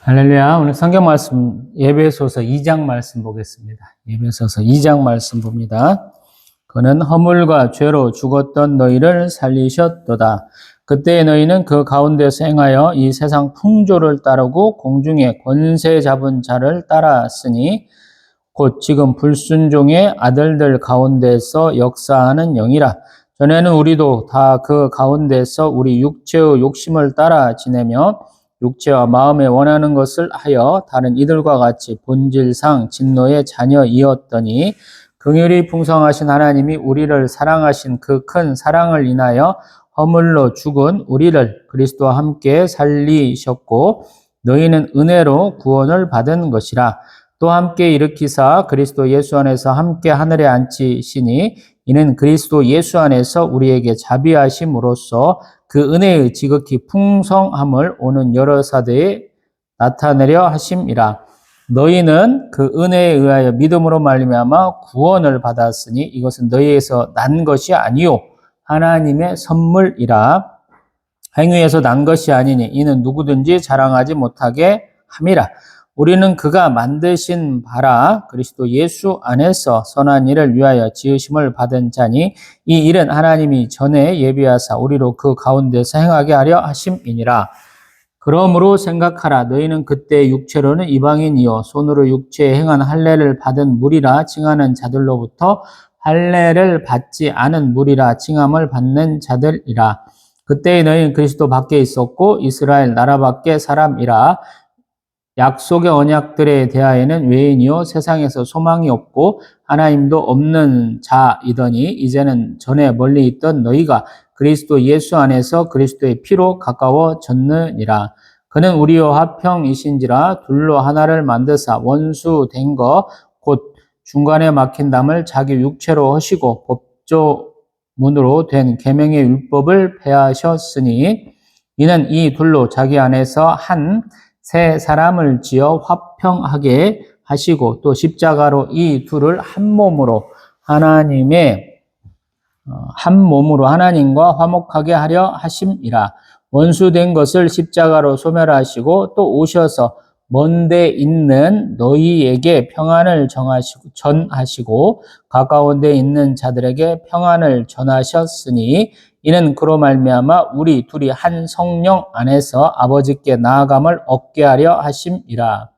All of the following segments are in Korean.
할렐루야. 오늘 성경 말씀 에베소서 2장 말씀 보겠습니다. 에베소서 2장 말씀 봅니다. 그는 허물과 죄로 죽었던 너희를 살리셨도다. 그때 너희는 그 가운데서 행하여 이 세상 풍조를 따르고 공중에 권세 잡은 자를 따랐으니 곧 지금 불순종의 아들들 가운데서 역사하는 영이라. 전에는 우리도 다 그 가운데서 우리 육체의 욕심을 따라 지내며 육체와 마음에 원하는 것을 하여 다른 이들과 같이 본질상 진노의 자녀이었더니 긍휼이 풍성하신 하나님이 우리를 사랑하신 그 큰 사랑을 인하여 허물로 죽은 우리를 그리스도와 함께 살리셨고 너희는 은혜로 구원을 받은 것이라. 또 함께 일으키사 그리스도 예수 안에서 함께 하늘에 앉히시니 이는 그리스도 예수 안에서 우리에게 자비하심으로써 그 은혜의 지극히 풍성함을 오는 여러 사대에 나타내려 하심이라. 너희는 그 은혜에 의하여 믿음으로 말미암아 구원을 받았으니 이것은 너희에서 난 것이 아니요 하나님의 선물이라. 행위에서 난 것이 아니니 이는 누구든지 자랑하지 못하게 함이라. 우리는 그가 만드신 바라 그리스도 예수 안에서 선한 일을 위하여 지으심을 받은 자니 이 일은 하나님이 전에 예비하사 우리로 그 가운데서 행하게 하려 하심이니라. 그러므로 생각하라. 너희는 그때 육체로는 이방인이요 손으로 육체에 행한 할례를 받은 무리라 칭하는 자들로부터 할례를 받지 않은 무리라 칭함을 받는 자들이라. 그때 너희는 그리스도 밖에 있었고 이스라엘 나라 밖에 사람이라. 약속의 언약들에 대하여는 외인이요 세상에서 소망이 없고 하나님도 없는 자이더니 이제는 전에 멀리 있던 너희가 그리스도 예수 안에서 그리스도의 피로 가까워졌느니라. 그는 우리와 화평이신지라 둘로 하나를 만드사 원수 된 것 곧 중간에 막힌 담을 자기 육체로 하시고 법조문으로 된 계명의 율법을 폐하셨으니 이는 이 둘로 자기 안에서 한 새 사람을 지어 화평하게 하시고 또 십자가로 이 둘을 한 몸으로 하나님과 화목하게 하려 하심이라. 원수된 것을 십자가로 소멸하시고 또 오셔서 먼데 있는 너희에게 평안을 전하시고 가까운 데 있는 자들에게 평안을 전하셨으니 이는 그로 말미암아 우리 둘이 한 성령 안에서 아버지께 나아감을 얻게 하려 하심이라.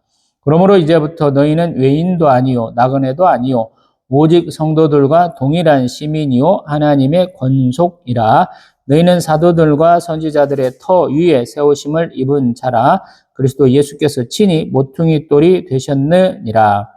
그러므로 이제부터 너희는 외인도 아니요 나그네도 아니요 오직 성도들과 동일한 시민이요 하나님의 권속이라. 너희는 사도들과 선지자들의 터 위에 세우심을 입은 자라. 그리스도 예수께서 친히 모퉁이 돌이 되셨느니라.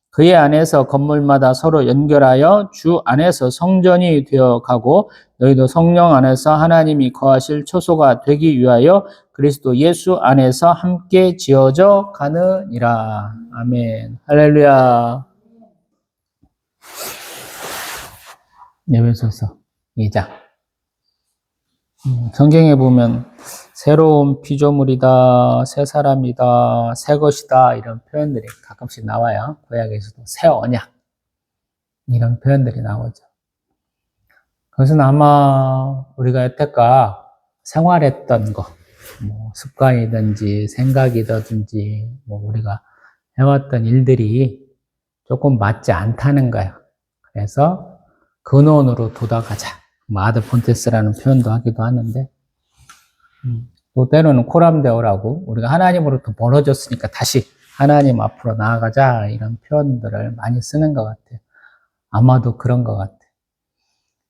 그의 안에서 건물마다 서로 연결하여 주 안에서 성전이 되어가고 너희도 성령 안에서 하나님이 거하실 초소가 되기 위하여 그리스도 예수 안에서 함께 지어져 가느니라. 아멘. 할렐루야. 에베소서 2장. 성경에 보면 새로운 피조물이다, 새 사람이다, 새 것이다 이런 표현들이 가끔씩 나와요. 구약에서도 새 언약 이런 표현들이 나오죠. 그것은 아마 우리가 여태껏 생활했던 거, 습관이든지 생각이든지 우리가 해왔던 일들이 조금 맞지 않다는 거예요. 그래서 근원으로 돌아가자. 아드 폰테스라는 표현도 하기도 하는데 또 때로는 코람데오라고 우리가 하나님으로부터 멀어졌으니까 다시 하나님 앞으로 나아가자 이런 표현들을 많이 쓰는 것 같아요. 아마도 그런 것 같아요.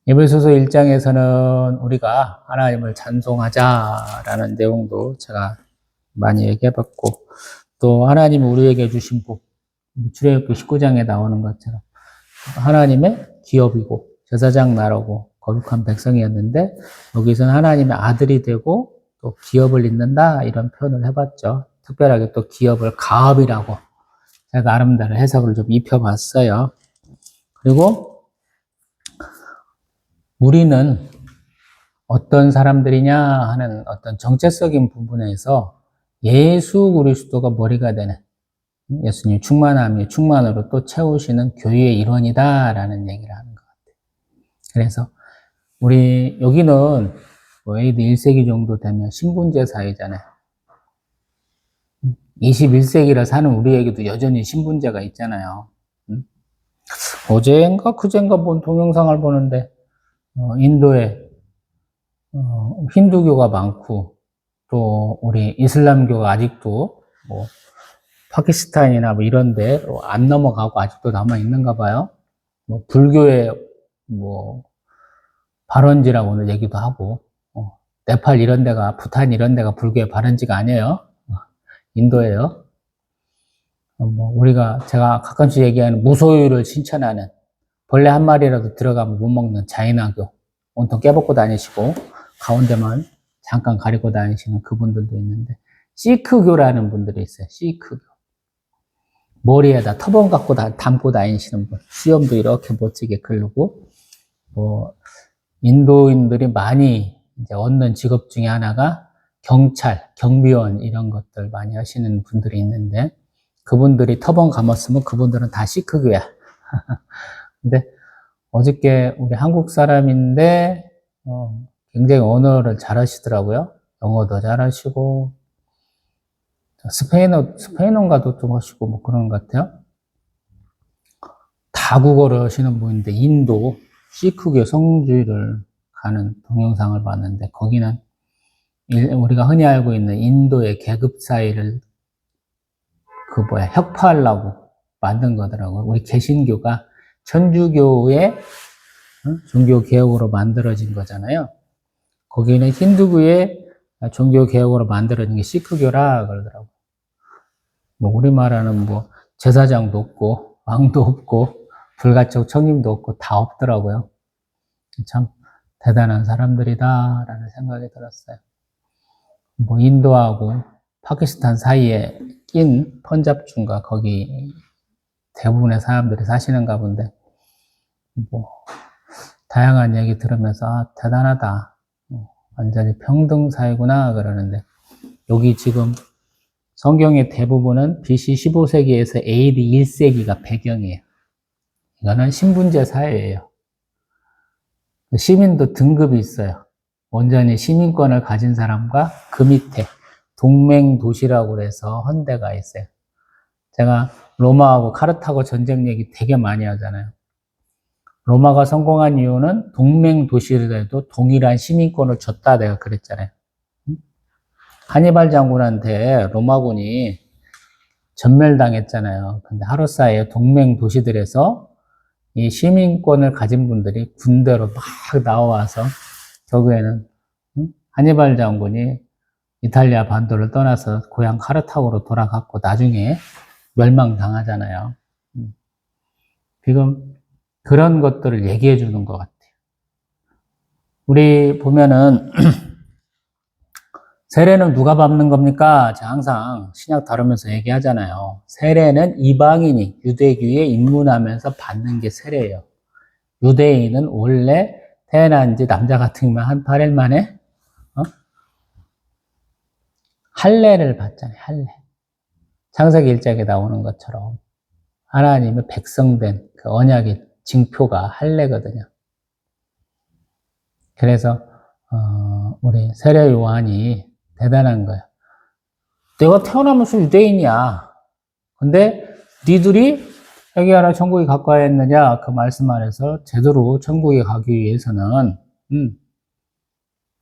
에베소서 1장에서는 우리가 하나님을 찬송하자라는 내용도 제가 많이 얘기해봤고 또 하나님이 우리에게 주신 복, 출애굽기 19장에 나오는 것처럼 하나님의 기업이고 제사장 나라고 거룩한 백성이었는데 여기서는 하나님의 아들이 되고 또 기업을 잇는다 이런 표현을 해봤죠. 특별하게 또 기업을 가업이라고 제가 나름대로 해석을 좀 입혀봤어요. 그리고 우리는 어떤 사람들이냐 하는 어떤 정체적인 부분에서 예수 그리스도가 머리가 되는 예수님 충만함이 충만으로 또 채우시는 교회의 일원이다라는 얘기를 하는 것 같아요. 그래서 우리 여기는 뭐 AD 1세기 정도 되면 신분제 사회잖아요. 21세기라 사는 우리에게도 여전히 신분제가 있잖아요. 어제인가 그젠가 본 동영상을 보는데 인도에 힌두교가 많고 또 우리 이슬람교가 아직도 뭐 파키스탄이나 뭐 이런데 안 넘어가고 아직도 남아 있는가 봐요. 뭐 불교의 뭐 발원지라고는 얘기도 하고 네팔 이런 데가 부탄 이런 데가 불교의 발원지가 아니에요. 인도예요. 뭐 우리가 제가 가끔씩 얘기하는 무소유를 실천하는 벌레 한 마리라도 들어가면 못 먹는 자인화교 온통 깨벗고 다니시고 가운데만 잠깐 가리고 다니시는 그분들도 있는데 시크교라는 분들이 있어요. 시크교. 머리에다 터번 갖고 담고 다니시는 분. 수염도 이렇게 멋지게 기르고 뭐 인도인들이 많이 이제 얻는 직업 중에 하나가 경찰, 경비원 이런 것들 많이 하시는 분들이 있는데 그분들이 터번 감았으면 그분들은 다 시크교야. 근데 어저께 우리 한국 사람인데 굉장히 언어를 잘하시더라고요. 영어도 잘하시고 스페인어가도 좀 하시고 뭐 그런 것 같아요. 다국어를 하시는 분인데 인도 시크교 성지를 가는 동영상을 봤는데 거기는 우리가 흔히 알고 있는 인도의 계급 사회를 혁파하려고 만든 거더라고요. 우리 개신교가 천주교의 종교 개혁으로 만들어진 거잖아요. 거기는 힌두교의 종교 개혁으로 만들어진 게 시크교라 그러더라고요. 뭐 우리말하는 뭐 제사장도 없고 왕도 없고 불가촉 청임도 없고 다 없더라고요. 참 대단한 사람들이다라는 생각이 들었어요. 뭐 인도하고 파키스탄 사이에 낀 펀잡주인가 거기 대부분의 사람들이 사시는가 본데 뭐 다양한 얘기 들으면서 대단하다. 완전히 평등 사회구나 그러는데 여기 지금 성경의 대부분은 BC 15세기에서 AD 1세기가 배경이에요. 이거는 신분제 사회예요. 시민도 등급이 있어요. 온전히 시민권을 가진 사람과 그 밑에 동맹도시라고 해서 헌데가 있어요. 제가 로마하고 카르타고 전쟁 얘기 되게 많이 하잖아요. 로마가 성공한 이유는 동맹도시에도 동일한 시민권을 줬다 내가 그랬잖아요. 하니발 장군한테 로마군이 전멸당했잖아요. 근데 하루 사이에 동맹 도시들에서 이 시민권을 가진 분들이 군대로 막 나와서 결국에는 하니발 장군이 이탈리아 반도를 떠나서 고향 카르타고로 돌아갔고 나중에 멸망당하잖아요. 지금 그런 것들을 얘기해 주는 것 같아요. 우리 보면은 세례는 누가 밟는 겁니까? 제가 항상 신약 다루면서 얘기하잖아요. 세례는 이방인이 유대교에 입문하면서 받는 게 세례예요. 유대인은 원래 태어난 지 남자 같으면 한 8일 만에 할례를 받잖아요. 할례. 창세기 1장에 나오는 것처럼 하나님의 백성된 그 언약의 징표가 할례거든요. 그래서 우리 세례 요한이 대단한 거예요. 내가 태어나면서 유대인이야. 근데 니들이 회개하라 천국에 가까이 했느냐 그 말씀 안에서 제대로 천국에 가기 위해서는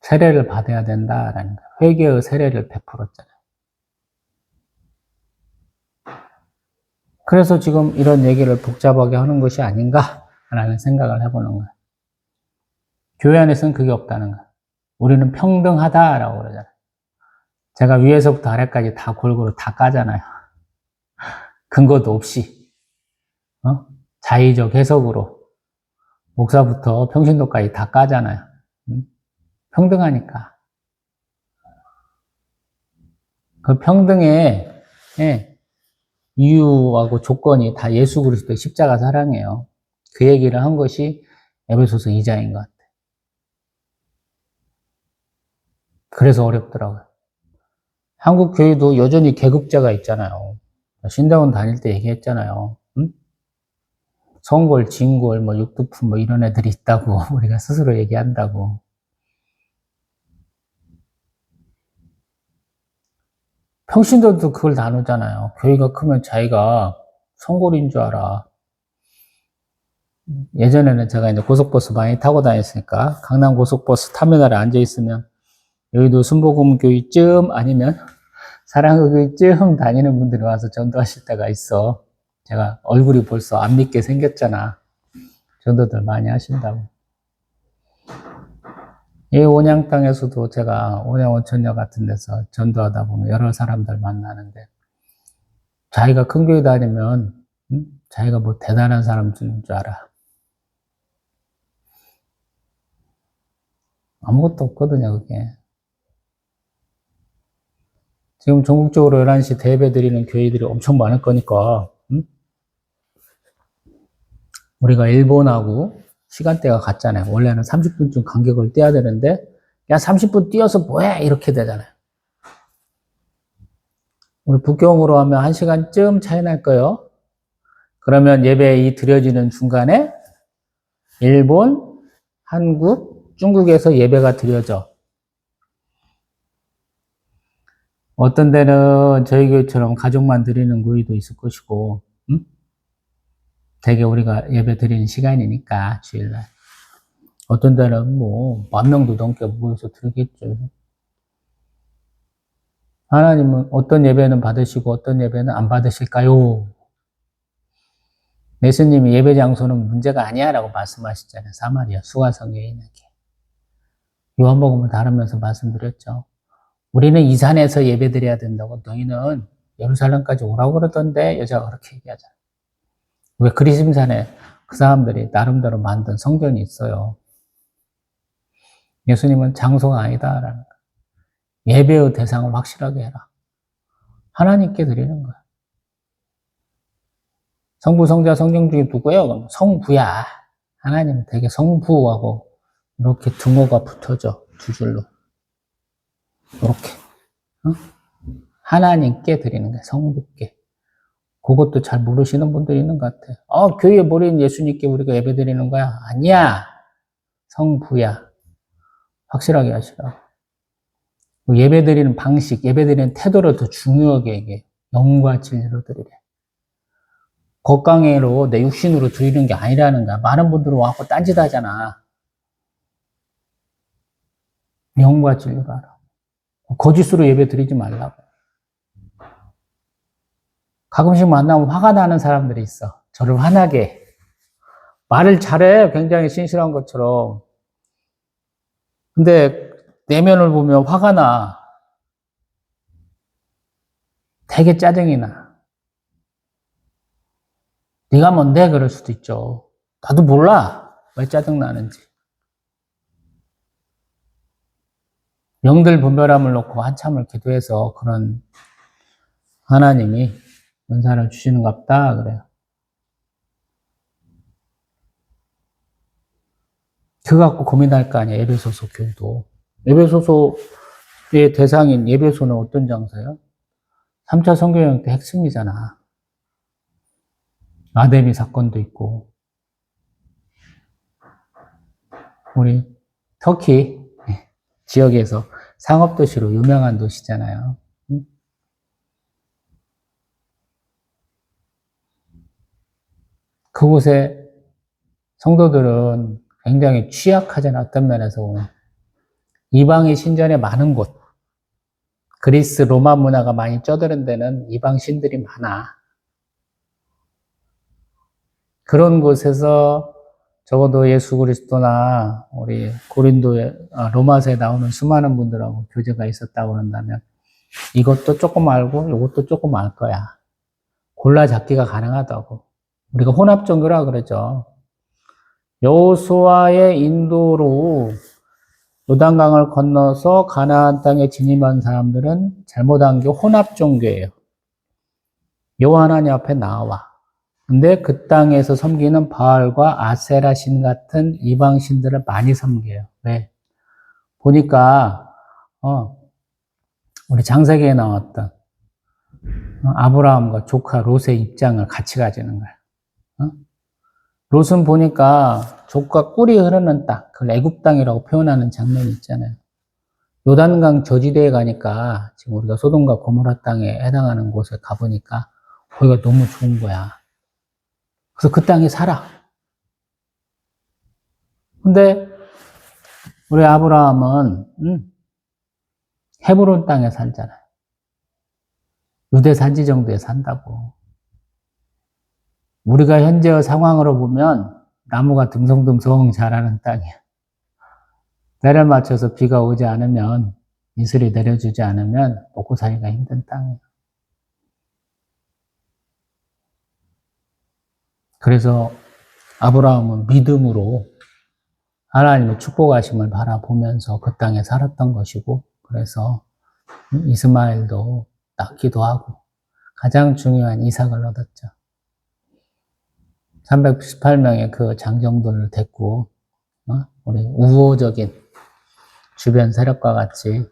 세례를 받아야 된다라는 거예요. 회개의 세례를 베풀었잖아요. 그래서 지금 이런 얘기를 복잡하게 하는 것이 아닌가라는 생각을 해보는 거예요. 교회 안에서는 그게 없다는 거예요. 우리는 평등하다라고 그러잖아요. 제가 위에서부터 아래까지 다 골고루 다 까잖아요. 근거도 없이 자의적 해석으로 목사부터 평신도까지 다 까잖아요. 평등하니까. 그 평등의 이유하고 조건이 다 예수 그리스도의 십자가 사랑이에요. 그 얘기를 한 것이 에베소서 2장인 것 같아요. 그래서 어렵더라고요. 한국 교회도 여전히 계급제가 있잖아요. 신대원 다닐 때 얘기했잖아요. 성골, 진골, 뭐 육두품 뭐 이런 애들이 있다고 우리가 스스로 얘기한다고. 평신도도 그걸 나누잖아요. 교회가 크면 자기가 성골인 줄 알아. 예전에는 제가 이제 고속버스 많이 타고 다녔으니까 강남 고속버스 터미널에 앉아 있으면 여의도 순복음교회쯤 아니면 사랑의교회쯤 다니는 분들이 와서 전도하실 때가 있어. 제가 얼굴이 벌써 안 믿게 생겼잖아. 전도들 많이 하신다고. 이 온양땅에서도 제가 온양온천역 같은 데서 전도하다 보면 여러 사람들 만나는데 자기가 큰 교회 다니면 자기가 뭐 대단한 사람인 줄 알아. 아무것도 없거든요, 그게. 지금 전국적으로 11시 대예배 드리는 교회들이 엄청 많을 거니까 우리가 일본하고 시간대가 같잖아요. 원래는 30분쯤 간격을 떼야 되는데 야 30분 뛰어서 뭐해? 이렇게 되잖아요. 우리 북경으로 하면 1시간쯤 차이 날 거예요. 그러면 예배이 드려지는 중간에 일본, 한국, 중국에서 예배가 드려져. 어떤 데는 저희 교회처럼 가족만 드리는 교회도 있을 것이고 되게 우리가 예배 드리는 시간이니까 주일날. 어떤 데는 뭐 10,000명도 넘게 모여서 드리겠죠. 하나님은 어떤 예배는 받으시고 어떤 예배는 안 받으실까요? 예수님이 예배 장소는 문제가 아니야 라고 말씀하셨잖아요. 사마리아 수가성 여인에게. 요한복음을 다루면서 말씀드렸죠. 우리는 이 산에서 예배 드려야 된다고 너희는 예루살렘까지 오라고 그러던데 여자가 그렇게 얘기하잖아요. 왜 그리심산에 그 사람들이 나름대로 만든 성전이 있어요. 예수님은 장소가 아니다라는 거예요. 예배의 대상을 확실하게 해라. 하나님께 드리는 거야. 성부, 성자, 성령 중에 누구예요? 그럼 성부야. 하나님은 되게 성부하고 이렇게 등호가 붙어져. 두 줄로. 이렇게. 하나님께 드리는 거야. 성부께. 그것도 잘 모르시는 분들이 있는 것 같아. 교회에 모인 예수님께 우리가 예배 드리는 거야? 아니야. 성부야. 확실하게 하시라. 예배 드리는 방식, 예배 드리는 태도를 더 중요하게 얘기해. 영과 진리로 드리래. 겉강해로 내 육신으로 드리는 게 아니라는 거야. 많은 분들은 와갖고 딴짓 하잖아. 영과 진리로 하라. 거짓으로 예배 드리지 말라고. 가끔씩 만나면 화가 나는 사람들이 있어. 저를 화나게 해. 말을 잘해. 굉장히 신실한 것처럼. 근데 내면을 보면 화가 나. 되게 짜증이 나. 네가 뭔데? 그럴 수도 있죠. 나도 몰라. 왜 짜증나는지. 영들 분별함을 놓고 한참을 기도해서 그런 하나님이 은사를 주시는갑다 그래요. 그거 갖고 고민할 거 아니야. 에베소서 교회도. 에베소서의 대상인 에베소는 어떤 장사예요? 3차 선교여행 때 핵심이잖아. 아데미 사건도 있고. 우리 터키 지역에서 상업도시로 유명한 도시잖아요. 그곳에 성도들은 굉장히 취약하잖아. 어떤 면에서 보면. 이방의 신전에 많은 곳. 그리스 로마 문화가 많이 쩌드른 데는 이방 신들이 많아. 그런 곳에서 적어도 예수 그리스도나 우리 로마서에 나오는 수많은 분들하고 교제가 있었다고 한다면 이것도 조금 알고 이것도 조금 알 거야. 골라 잡기가 가능하다고. 우리가 혼합종교라 그러죠. 여호수아의 인도로 요단강을 건너서 가나안 땅에 진입한 사람들은 잘못한 게 혼합종교예요. 여호와 하나님 앞에 나와. 근데 그 땅에서 섬기는 바알과 아세라 신 같은 이방 신들을 많이 섬겨요. 왜? 보니까 우리 창세기에 나왔던 아브라함과 조카 롯의 입장을 같이 가지는 거야. 롯은 보니까 족과 꿀이 흐르는 땅, 그 애굽 땅이라고 표현하는 장면이 있잖아요. 요단강 저지대에 가니까 지금 우리가 소돔과 고모라 땅에 해당하는 곳에 가보니까 거기가 너무 좋은 거야. 그래서 그 땅에 살아. 근데 우리 아브라함은 헤브론 땅에 살잖아요. 유대 산지 정도에 산다고. 우리가 현재 상황으로 보면 나무가 듬성듬성 자라는 땅이야. 때를 맞춰서 비가 오지 않으면, 이슬이 내려주지 않으면 먹고 살기가 힘든 땅이야. 그래서 아브라함은 믿음으로 하나님의 축복하심을 바라보면서 그 땅에 살았던 것이고, 그래서 이스마엘도 낳기도 하고 가장 중요한 이삭을 얻었죠. 318명의 그 장정들을 데리고 우리 우호적인 주변 세력과 같이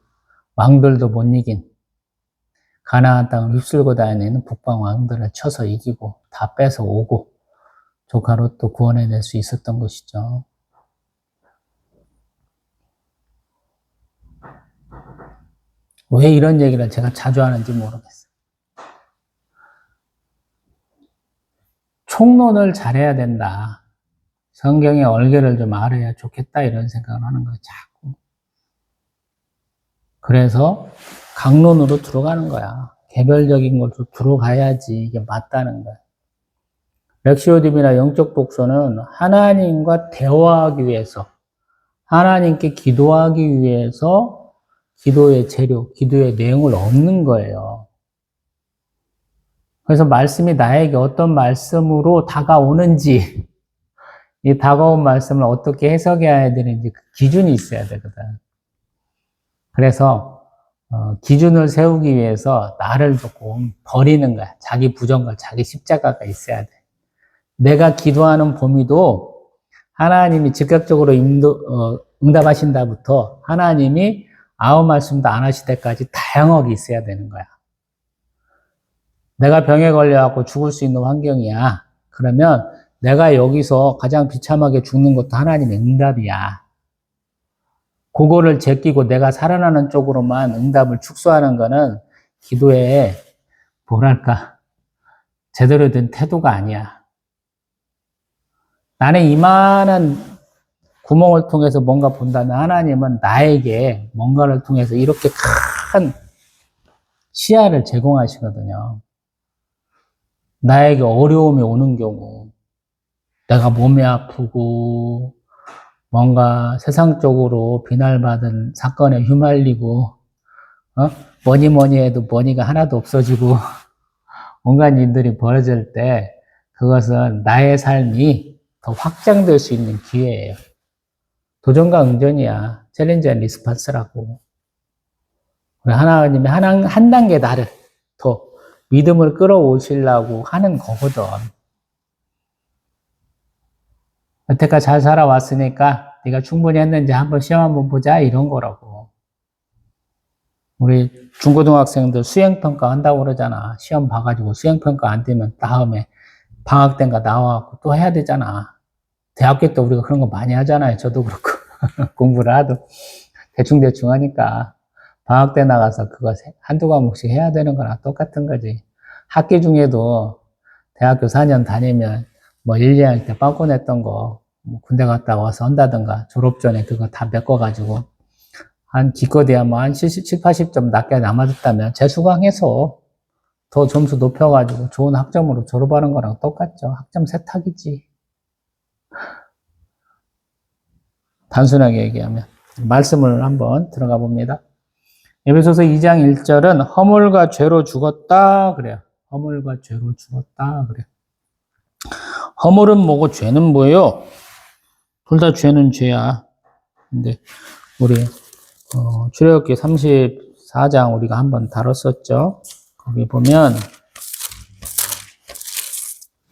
왕들도 못 이긴 가나안 땅을 휩쓸고 다니는 북방 왕들을 쳐서 이기고 다 뺏어 오고 조카로 또 구원해낼 수 있었던 것이죠. 왜 이런 얘기를 제가 자주 하는지 모르겠어요. 총론을 잘해야 된다. 성경의 얼개를 좀 알아야 좋겠다 이런 생각을 하는 거예요. 자꾸. 그래서 강론으로 들어가는 거야. 개별적인 것도 들어가야지 이게 맞다는 거야. 렉시오딥이나 영적 독서는 하나님과 대화하기 위해서, 하나님께 기도하기 위해서 기도의 재료, 기도의 내용을 얻는 거예요. 그래서 말씀이 나에게 어떤 말씀으로 다가오는지, 이 다가온 말씀을 어떻게 해석해야 되는지 그 기준이 있어야 되거든. 그래서 기준을 세우기 위해서 나를 조금 버리는 거야. 자기 부정과 자기 십자가가 있어야 돼. 내가 기도하는 범위도 하나님이 즉각적으로 응답하신다부터 하나님이 아무 말씀도 안 하실 때까지 다양하게 있어야 되는 거야. 내가 병에 걸려갖고 죽을 수 있는 환경이야. 그러면 내가 여기서 가장 비참하게 죽는 것도 하나님의 응답이야. 그거를 제끼고 내가 살아나는 쪽으로만 응답을 축소하는 거는 기도에 뭐랄까 제대로 된 태도가 아니야. 나는 이만한 구멍을 통해서 뭔가 본다면 하나님은 나에게 뭔가를 통해서 이렇게 큰 시야를 제공하시거든요. 나에게 어려움이 오는 경우, 내가 몸이 아프고 뭔가 세상적으로 비난받은 사건에 휘말리고 뭐니 해도 머니가 하나도 없어지고 온갖 일들이 벌어질 때 그것은 나의 삶이 더 확장될 수 있는 기회예요. 도전과 응전이야. 챌린지 앤 리스판스라고. 하나님이 한 단계 나를 더 믿음을 끌어오시려고 하는 거거든. 여태까지 잘 살아왔으니까 네가 충분히 했는지 한번 시험 한번 보자 이런 거라고. 우리 중고등학생들 수행평가 한다고 그러잖아. 시험 봐가지고 수행평가 안 되면 다음에 방학 때인가 나와갖고 또 해야 되잖아. 대학교 때 우리가 그런 거 많이 하잖아요. 저도 그렇고 공부를 하도 대충 하니까 방학 때 나가서 그거 한두 과목씩 해야 되는 거랑 똑같은 거지. 학기 중에도 대학교 4년 다니면 뭐 1, 2학년 때 빵꾸 냈던 거 군대 갔다 와서 한다든가 졸업 전에 그거 다 메꿔가지고 한 기껏해야 뭐 한 70, 80점 낮게 남아줬다면 재수강해서 더 점수 높여가지고 좋은 학점으로 졸업하는 거랑 똑같죠. 학점 세탁이지. 단순하게 얘기하면. 말씀을 한번 들어가 봅니다. 에베소서 2장 1절은 허물과 죄로 죽었다 그래요. 허물과 죄로 죽었다 그래요. 허물은 뭐고 죄는 뭐예요? 둘 다 죄는 죄야. 근데 우리 출애굽기 34장 우리가 한번 다뤘었죠. 거기 보면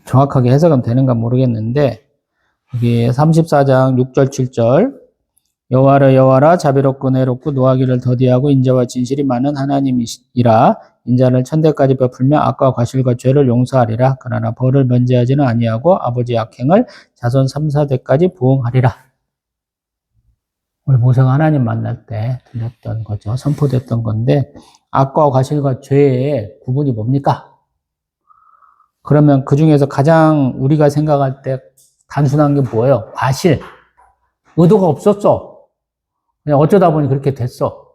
정확하게 해석은 되는가 모르겠는데 여기 34장 6절 7절 여호와라 자비롭고 은혜롭고 노하기를 더디하고 인자와 진실이 많은 하나님이시라. 인자를 천대까지 베풀며 악과 과실과 죄를 용서하리라. 그러나 벌을 면제하지는 아니하고 아버지 악행을 자손 3, 4대까지 부응하리라. 우리 모세가 하나님 만날 때 들렸던 거죠. 선포됐던 건데, 악과 과실과 죄의 구분이 뭡니까? 그러면 그 중에서 가장 우리가 생각할 때 단순한 게 뭐예요? 과실. 의도가 없었어. 그냥 어쩌다 보니 그렇게 됐어.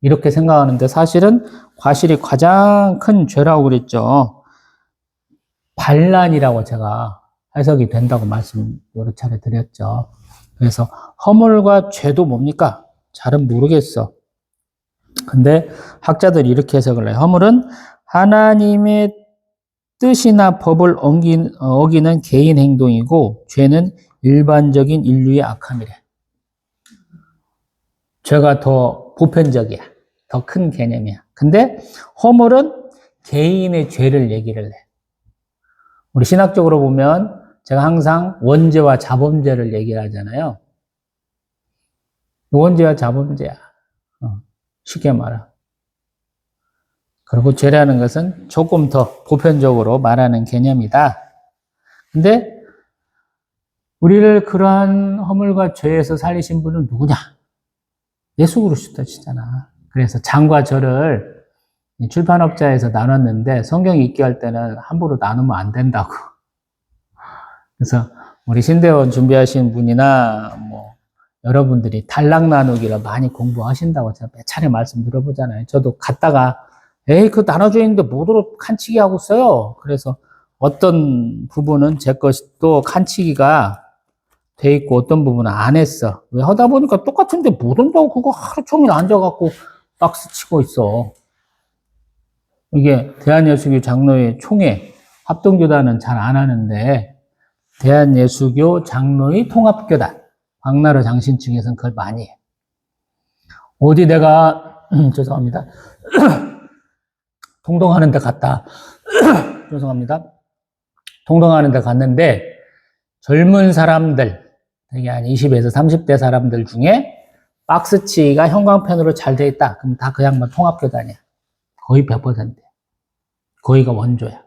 이렇게 생각하는데 사실은 과실이 가장 큰 죄라고 그랬죠. 반란이라고 제가 해석이 된다고 말씀 여러 차례 드렸죠. 그래서 허물과 죄도 뭡니까? 잘은 모르겠어. 근데 학자들이 이렇게 해석을 해요. 허물은 하나님의 뜻이나 법을 어기는 개인 행동이고 죄는 일반적인 인류의 악함이래. 죄가 더 보편적이야. 더 큰 개념이야. 근데 허물은 개인의 죄를 얘기를 해. 우리 신학적으로 보면 제가 항상 원죄와 자범죄를 얘기를 하잖아요. 원죄와 자범죄야. 쉽게 말하. 그리고 죄라는 것은 조금 더 보편적으로 말하는 개념이다. 근데 우리를 그러한 허물과 죄에서 살리신 분은 누구냐? 예수 그리스도시잖아. 그래서 장과 절을 출판업자에서 나눴는데 성경이 읽게 할 때는 함부로 나누면 안 된다고. 그래서 우리 신대원 준비하신 분이나 뭐 여러분들이 단락 나누기를 많이 공부하신다고 제가 몇 차례 말씀 들어보잖아요. 저도 갔다가 에이 그 나눠져 있는데 뭐로 칸치기 하고 써요. 그래서 어떤 부분은 제 것이 또 칸치기가 돼 있고 어떤 부분은 안 했어. 왜 하다 보니까 똑같은데 못 온다고 그거 하루 종일 앉아갖고 박스 치고 있어. 이게 대한예수교 장로회 총회 합동교단은 잘 안 하는데 대한예수교 장로회 통합교단 광나루 장신 측에서는 그걸 많이 해. 어디 내가 죄송합니다. 통동하는 데 갔다. 죄송합니다. 통동하는 데 갔는데 젊은 사람들 되게 한 20에서 30대 사람들 중에 박스치기가 형광펜으로 잘 돼 있다. 그럼 다 그 양반 통합교단이야. 거의 100%. 거의가 원조야.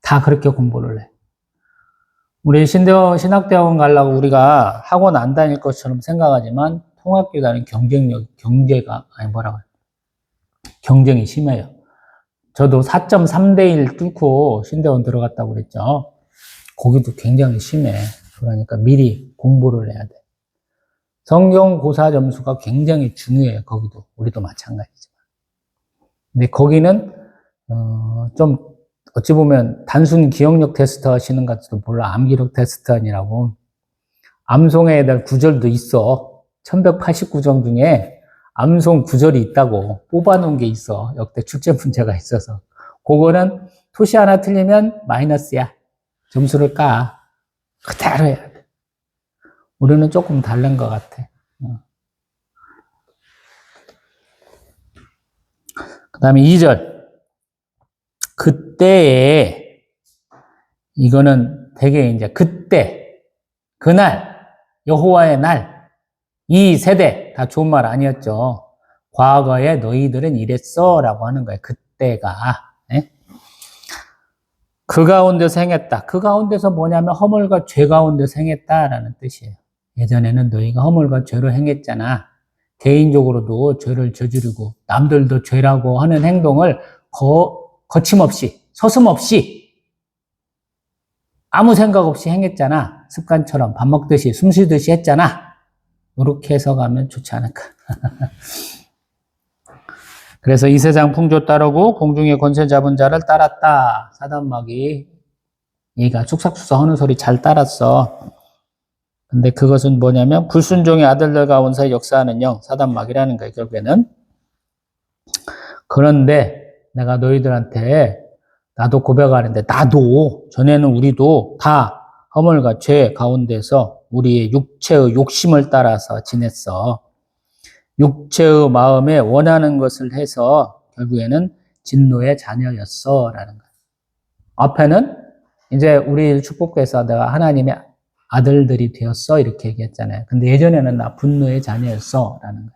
다 그렇게 공부를 해. 우리 신학대학원 가려고 우리가 학원 안 다닐 것처럼 생각하지만 통합교단은 경쟁이 심해요. 저도 4.3대 1 뚫고 신대원 들어갔다고 그랬죠. 거기도 굉장히 심해. 그러니까 미리 공부를 해야 돼. 성경고사 점수가 굉장히 중요해요. 거기도. 우리도 마찬가지지만. 근데 거기는 좀 어찌 보면 단순 기억력 테스트 하시는 것 같지도 몰라. 암기력 테스트 아니라고. 암송에 대한 구절도 있어. 1189정 중에 암송 구절이 있다고 뽑아놓은 게 있어. 역대 출제 문제가 있어서. 그거는 토시 하나 틀리면 마이너스야. 점수를 까. 그대로 해야 돼. 우리는 조금 다른 것 같아. 그 다음에 2절. 그때에, 이거는 되게 이제 그때, 그날, 여호와의 날, 이 세대, 다 좋은 말 아니었죠. 과거에 너희들은 이랬어 라고 하는 거예요. 그때가. 네? 그 가운데서 행했다. 그 가운데서 뭐냐면 허물과 죄 가운데서 행했다라는 뜻이에요. 예전에는 너희가 허물과 죄로 행했잖아. 개인적으로도 죄를 저지르고 남들도 죄라고 하는 행동을 거침없이 서슴없이 아무 생각 없이 행했잖아. 습관처럼 밥 먹듯이 숨 쉬듯이 했잖아. 이렇게 해석하면 좋지 않을까. 그래서 이 세상 풍조 따르고 공중의 권세 잡은 자를 따랐다. 사단마귀 얘가 쑥삭쑥삭 하는 소리 잘 따랐어. 근데 그것은 뭐냐면 불순종의 아들들 가운데 역사하는 영, 사단마귀라는 거예요. 결국에는. 그런데 내가 너희들한테 나도 고백하는데 나도 전에는 우리도 다 허물과 죄 가운데서 우리의 육체의 욕심을 따라서 지냈어. 육체의 마음에 원하는 것을 해서 결국에는 진노의 자녀였어 라는 거예요. 앞에는 이제 우리 축복해서 내가 하나님의 아들들이 되었어 이렇게 얘기했잖아요. 근데 예전에는 나 분노의 자녀였어 라는 거예요.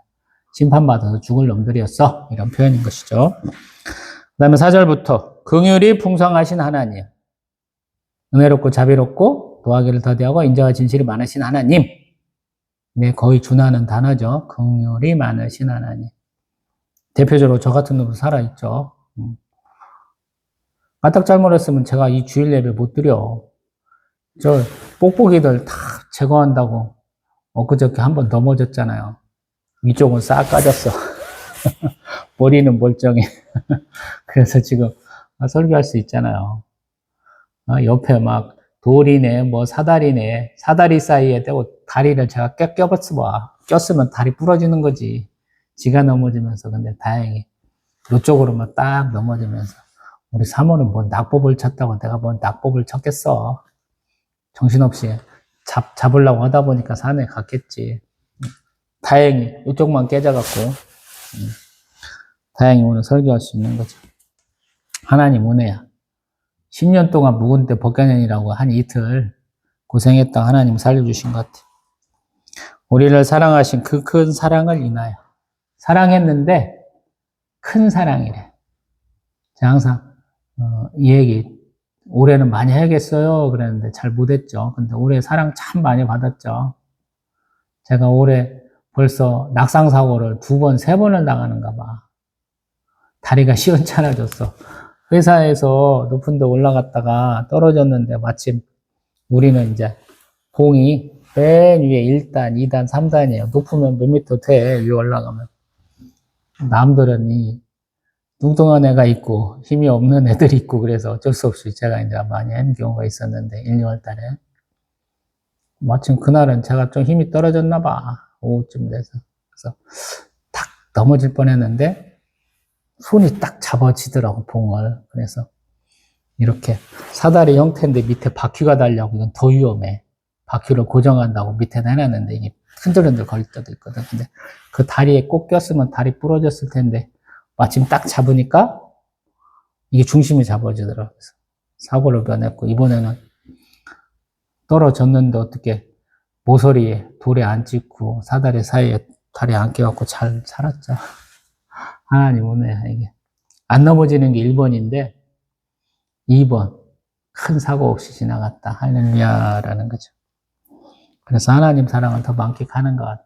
심판받아서 죽을 놈들이었어 이런 표현인 것이죠. 그 다음에 4절부터 긍휼이 풍성하신 하나님, 은혜롭고 자비롭고 도하기를 더디하고 인자와 진실이 많으신 하나님. 네, 거의 준하는 단어죠. 긍휼이 많으신 하나님. 대표적으로 저 같은 놈도 살아있죠. 까딱 잘못했으면 제가 이 주일 예배 못 드려. 저 뽁뽁이들 다 제거한다고 엊그저께 한 번 넘어졌잖아요. 위쪽은 싹 까졌어. 머리는 멀쩡해. 그래서 지금 설교할 수 있잖아요. 옆에 막 돌이네, 뭐 사다리네, 사다리 사이에 대고 다리를 제가 꼈으면 다리 부러지는 거지. 지가 넘어지면서. 근데 다행히 이쪽으로만 딱 넘어지면서. 우리 사모는 뭐 낙법을 쳤다고 내가 뭐 낙법을 쳤겠어. 정신없이 잡으려고 하다 보니까 산에 갔겠지. 다행히 이쪽만 깨져갖고 다행히 오늘 설교할 수 있는 거죠. 하나님 은혜야. 10년 동안 묵은 때 법견년이라고 한 이틀 고생했던 하나님 살려주신 것 같아. 우리를 사랑하신 그 큰 사랑을 인하여 사랑했는데 큰 사랑이래. 제가 항상 이 얘기 올해는 많이 해야겠어요 그랬는데 잘 못했죠. 근데 올해 사랑 참 많이 받았죠. 제가 올해 벌써 낙상사고를 2번, 3번을 당하는가 봐. 다리가 시원찮아졌어. 회사에서 높은 데 올라갔다가 떨어졌는데 마침 우리는 이제 봉이 맨 위에 1단, 2단, 3단이에요. 높으면 몇 미터 돼, 위에 올라가면. 남들은 이 뚱뚱한 애가 있고 힘이 없는 애들이 있고 그래서 어쩔 수 없이 제가 이제 많이 한 경우가 있었는데 1, 2월 달에 마침 그날은 제가 좀 힘이 떨어졌나 봐. 오후쯤 돼서. 그래서 탁 넘어질 뻔했는데 손이 딱 잡아지더라고, 봉을. 그래서 이렇게 사다리 형태인데 밑에 바퀴가 달려고 이건 더 위험해. 바퀴를 고정한다고 밑에 내놨는데 이게 흔들흔들 거릴 때도 있거든. 근데 그 다리에 꼭 꼈으면 다리 부러졌을 텐데 마침 딱 잡으니까 이게 중심이 잡아지더라고요. 그래서 사고를 면했고 이번에는 떨어졌는데 어떻게 모서리에 돌에 안 찍고 사다리 사이에 다리 안 껴갖고 잘 살았죠. 하나님 은혜야 이게. 안 넘어지는 게 1번인데 2번 큰 사고 없이 지나갔다. 할렐루야라는 거죠. 그래서 하나님 사랑을 더 만끽하는 것 같아.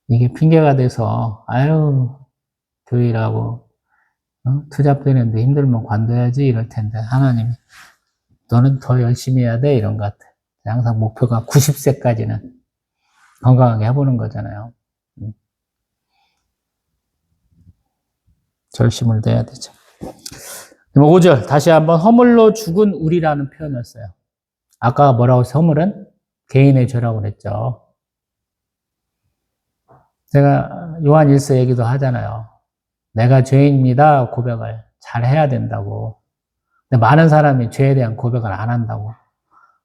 이게 핑계가 돼서 아유 교회라고 투잡 되는데 힘들면 관둬야지 이럴 텐데 하나님이 너는 더 열심히 해야 돼 이런 것 같아. 항상 목표가 90세까지는 건강하게 해보는 거잖아요. 결심을 내야 되죠. 5절 다시 한번 허물로 죽은 우리라는 표현을 써요. 아까 뭐라고 해서 허물은 개인의 죄라고 그랬죠. 제가 요한 1서 얘기도 하잖아요. 내가 죄인입니다 고백을 잘 해야 된다고. 근데 많은 사람이 죄에 대한 고백을 안 한다고.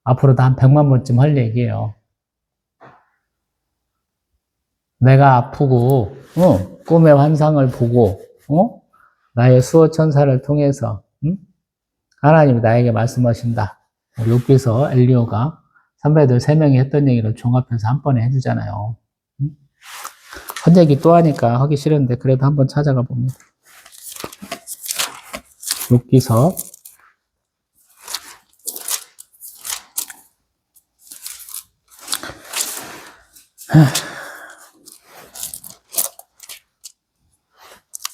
앞으로도 한 100만 번쯤 할 얘기예요. 내가 아프고 꿈의 환상을 보고 나의 수호천사를 통해서 하나님이 나에게 말씀하신다. 욥기서 엘리오가 선배들 3명이 했던 얘기를 종합해서 한 번에 해주잖아요. 한 얘기 또 하니까 하기 싫은데 그래도 한번 찾아가 봅니다. 욥기서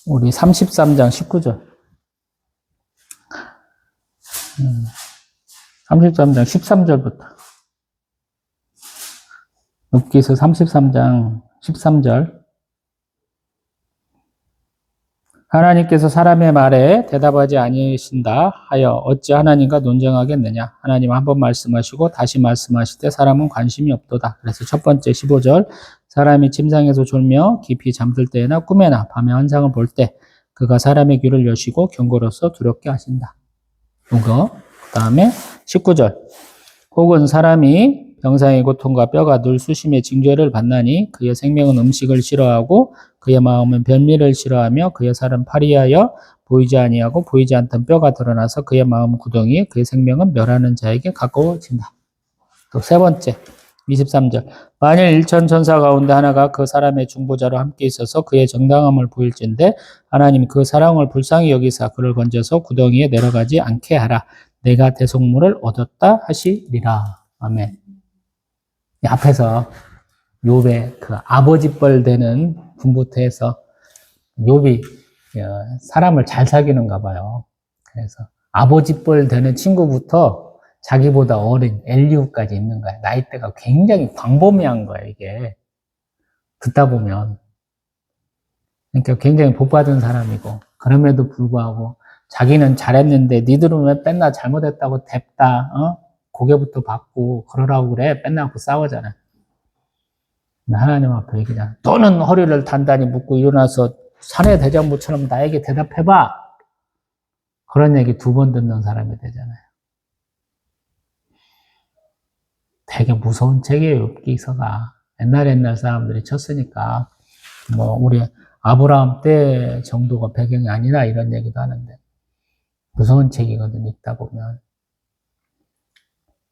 우리 33장 19절 33장 13절부터 욥기서 33장 13절 하나님께서 사람의 말에 대답하지 아니하신다 하여 어찌 하나님과 논쟁하겠느냐. 하나님 한 번 말씀하시고 다시 말씀하실 때 사람은 관심이 없도다. 그래서 첫 번째 15절 사람이 침상에서 졸며 깊이 잠들 때나 꿈에나 밤에 환상을 볼 때 그가 사람의 귀를 여시고 경고로서 두렵게 하신다. 이거 그 다음에 19절 혹은 사람이 병상의 고통과 뼈가 늘 수심의 징죄를 받나니 그의 생명은 음식을 싫어하고 그의 마음은 변미를 싫어하며 그의 살은 파리하여 보이지 아니하고 보이지 않던 뼈가 드러나서 그의 마음은 구덩이 그의 생명은 멸하는 자에게 가까워진다. 또 세 번째 23절 만일 일천 천사 가운데 하나가 그 사람의 중보자로 함께 있어서 그의 정당함을 보일진데 하나님 그 사랑을 불쌍히 여기사 그를 건져서 구덩이에 내려가지 않게 하라. 내가 대속물을 얻었다 하시리라. 아멘. 앞에서 욥의 그 아버지 뻘 되는 분부터 해서 욥이 사람을 잘 사귀는가 봐요. 그래서 아버지 뻘 되는 친구부터 자기보다 어린 엘리후까지 있는 거야. 나이대가 굉장히 광범위한 거야, 이게. 듣다 보면. 그러니까 굉장히 복받은 사람이고, 그럼에도 불구하고 자기는 잘했는데 니들은 왜 맨날 잘못했다고 댑다, 고개부터 받고 그러라고 그래. 맨날 그 싸우잖아. 하나님 앞에 얘기잖아. 너는 허리를 단단히 묶고 일어나서 사내 대장부처럼 나에게 대답해봐. 그런 얘기 2번 듣는 사람이 되잖아요. 되게 무서운 책이에요, 욥기서가. 옛날 사람들이 쳤으니까, 우리 아브라함 때 정도가 배경이 아니라 이런 얘기도 하는데, 무서운 책이거든요, 읽다 보면.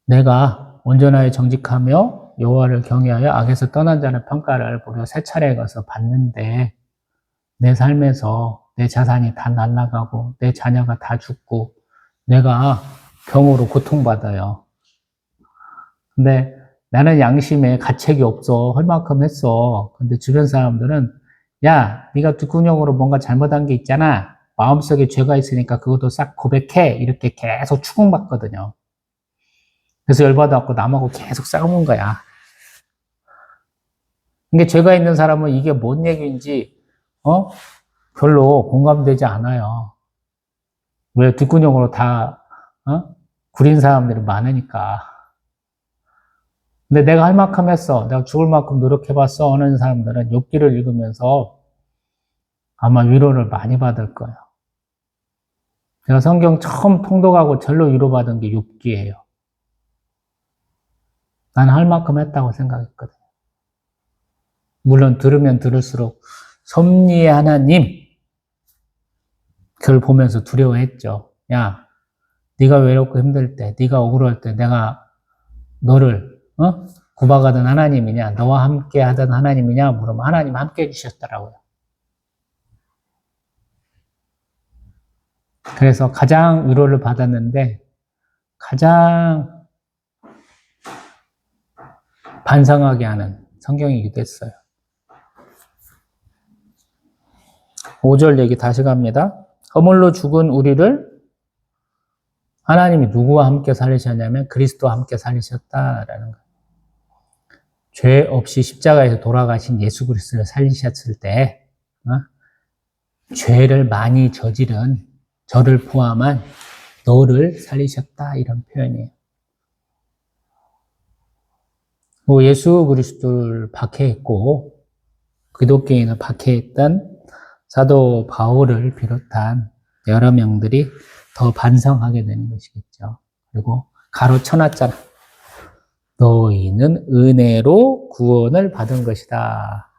내가 온전하게 정직하며 여호와를 경외하여 악에서 떠난 자의 평가를 무려 3차례 가서 봤는데, 내 삶에서 내 자산이 다 날아가고, 내 자녀가 다 죽고, 내가 병으로 고통받아요. 근데 나는 양심에 가책이 없어. 할 만큼 했어. 근데 주변 사람들은 야, 네가 뒷구녕으로 뭔가 잘못한 게 있잖아. 마음속에 죄가 있으니까 그것도 싹 고백해. 이렇게 계속 추궁받거든요. 그래서 열받아갖고 남하고 계속 싸우는 거야. 근데 죄가 있는 사람은 이게 뭔 얘기인지 별로 공감되지 않아요. 왜 뒷구녕으로 다 구린 사람들이 많으니까. 근데 내가 할 만큼 했어. 내가 죽을 만큼 노력해봤어. 하는 사람들은 욥기를 읽으면서 아마 위로를 많이 받을 거예요. 제가 성경 처음 통독하고 절로 위로받은 게 욥기예요. 나는 할 만큼 했다고 생각했거든요. 물론 들으면 들을수록 섭리의 하나님 그걸 보면서 두려워했죠. 야, 네가 외롭고 힘들 때, 네가 억울할 때 내가 너를 구박하던 하나님이냐, 너와 함께 하던 하나님이냐 물으면 하나님 함께 해주셨더라고요. 그래서 가장 위로를 받았는데 가장 반성하게 하는 성경이기도 했어요. 5절 얘기 다시 갑니다. 허물로 죽은 우리를 하나님이 누구와 함께 살리셨냐면 그리스도와 함께 살리셨다라는 거예요. 죄 없이 십자가에서 돌아가신 예수 그리스도를 살리셨을 때 죄를 많이 저지른 저를 포함한 너를 살리셨다 이런 표현이에요. 예수 그리스도를 박해했고 기독교인을 박해했던 사도 바울을 비롯한 여러 명들이 더 반성하게 되는 것이겠죠. 그리고 가로쳐놨잖아. 너희는 은혜로 구원을 받은 것이다.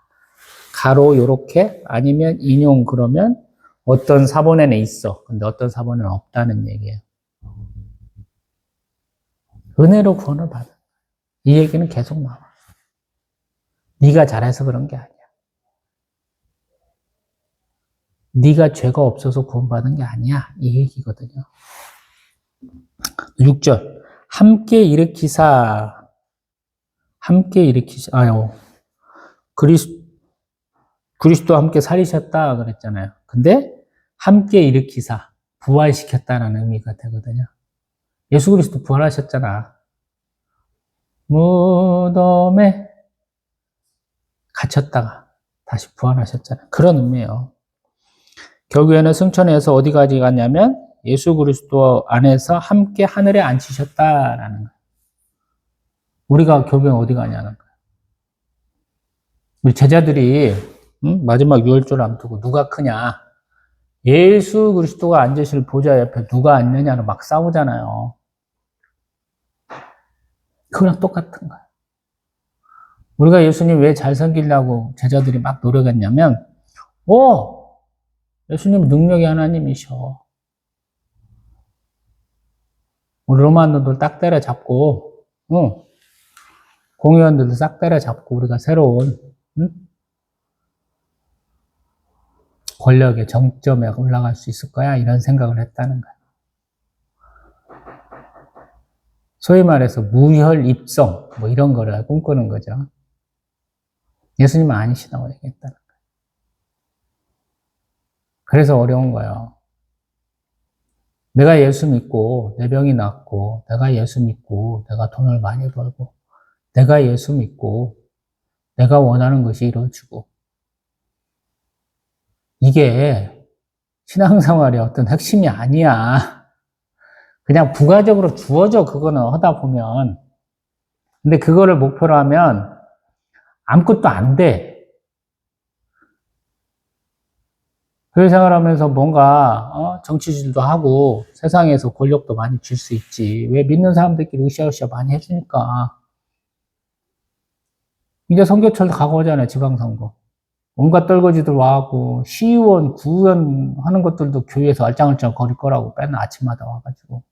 가로 요렇게 아니면 인용 그러면 어떤 사본에는 있어. 근데 어떤 사본에는 없다는 얘기예요. 은혜로 구원을 받은. 이 얘기는 계속 나와. 네가 잘해서 그런 게 아니야. 네가 죄가 없어서 구원받은 게 아니야. 이 얘기거든요. 6절. 함께 일으키사. 그리스도와 함께 살리셨다 그랬잖아요. 근데 함께 일으키사. 부활시켰다는 의미가 되거든요. 예수 그리스도 부활하셨잖아. 무덤에 갇혔다가 다시 부활하셨잖아요. 그런 의미예요. 결국에는 승천해서 어디까지 갔냐면 예수 그리스도 안에서 함께 하늘에 앉히셨다라는 거예요. 우리가 결국엔 어디 가냐는 거예요. 우리 제자들이 마지막 유월절 앞두고 누가 크냐. 예수 그리스도가 앉으실 보좌 옆에 누가 앉느냐로 막 싸우잖아요. 그거랑 똑같은 거예요. 우리가 예수님 왜 잘 섬기려고 제자들이 막 노력했냐면 예수님 능력의 하나님이셔. 우리 로마노들 딱 때려잡고 공의원들도 싹 때려잡고 우리가 새로운 권력의 정점에 올라갈 수 있을 거야 이런 생각을 했다는 거예요. 소위 말해서 무혈 입성 이런 거를 꿈꾸는 거죠. 예수님은 아니시다고 얘기했다는 거예요. 그래서 어려운 거예요. 내가 예수 믿고 내 병이 낫고, 내가 예수 믿고 내가 돈을 많이 벌고, 내가 예수 믿고 내가 원하는 것이 이루어지고, 이게 신앙생활의 어떤 핵심이 아니야. 그냥 부가적으로 주어져, 그거는 하다 보면. 근데 그거를 목표로 하면 아무것도 안 돼. 교회 생활하면서 뭔가 정치질도 하고 세상에서 권력도 많이 줄 수 있지. 왜? 믿는 사람들끼리 으쌰으쌰 많이 해주니까. 이제 선교철도 가고 오잖아요. 지방선거. 온갖 떨거지들 와갖고 시의원, 구의원 하는 것들도 교회에서 알짱알짱 거릴 거라고 맨날 아침마다 와가지고.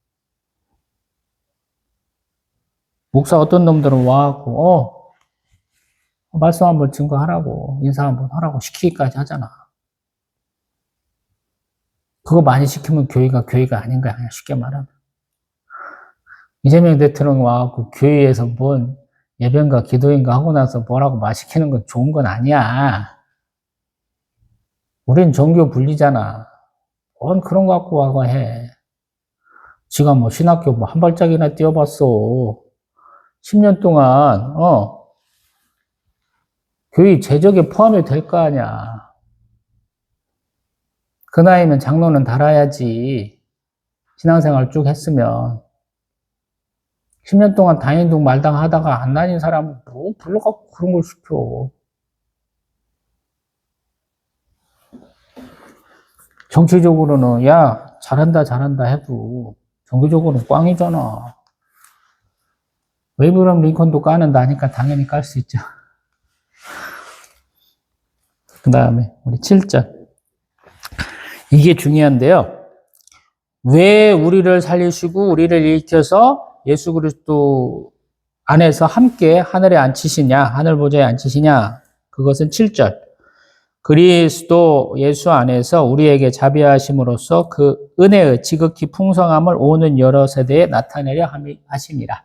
목사 어떤 놈들은 와갖고 말씀 한번 증거하라고, 인사 한번 하라고 시키기까지 하잖아. 그거 많이 시키면 교회가 아닌 거야. 그냥 쉽게 말하면. 이재명 대통령 와갖고 교회에서 뭔 예배인가 기도인가 하고 나서 뭐라고 말 시키는 건 좋은 건 아니야. 우린 종교 분리잖아. 뭔 그런 거 갖고 와가 해. 지가 뭐 신학교 뭐 한 발짝이나 뛰어봤어. 10년 동안, 교회 재적에 포함이 될 거 아니야. 그 나이면 장로는 달아야지. 신앙생활 쭉 했으면. 10년 동안 다니둥 말당 하다가 안 다닌 사람은 뭐 불러갖고 그런 걸 시켜. 정치적으로는, 야, 잘한다 해도, 종교적으로는 꽝이잖아. 웨이브럼 링컨도 까는다니까 당연히 깔 수 있죠. 그 다음에, 우리 7절. 이게 중요한데요. 왜 우리를 살리시고, 우리를 일으켜서 예수 그리스도 안에서 함께 하늘에 앉히시냐, 하늘 보좌에 앉히시냐, 그것은 7절. 그리스도 예수 안에서 우리에게 자비하심으로써 그 은혜의 지극히 풍성함을 오는 여러 세대에 나타내려 하심이라.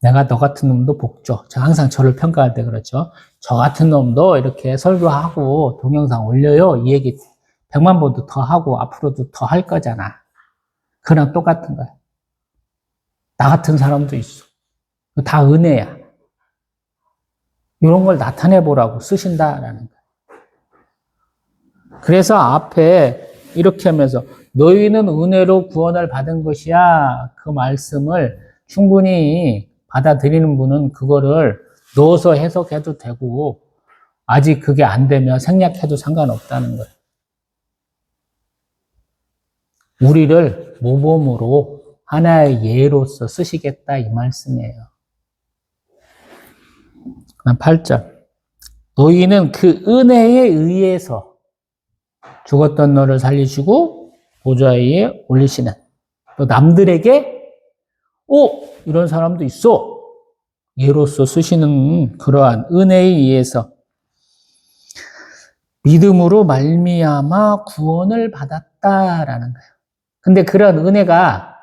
내가 너 같은 놈도 복 줘. 제가 항상 저를 평가할 때 그렇죠. 저 같은 놈도 이렇게 설교하고 동영상 올려요. 이 얘기 100만 번도 더 하고 앞으로도 더 할 거잖아. 그랑 똑같은 거야. 나 같은 사람도 있어. 다 은혜야. 이런 걸 나타내 보라고 쓰신다라는 거야. 그래서 앞에 이렇게 하면서 너희는 은혜로 구원을 받은 것이야. 그 말씀을 충분히 받아들이는 분은 그거를 넣어서 해석해도 되고, 아직 그게 안 되면 생략해도 상관없다는 거예요. 우리를 모범으로 하나의 예로서 쓰시겠다 이 말씀이에요. 그다음 8절. 너희는 그 은혜에 의해서 죽었던 너를 살리시고 보좌 위에 올리시는, 또 남들에게 이런 사람도 있어. 예로서 쓰시는 그러한 은혜에 의해서 믿음으로 말미암아 구원을 받았다라는 거예요. 근데 그런 은혜가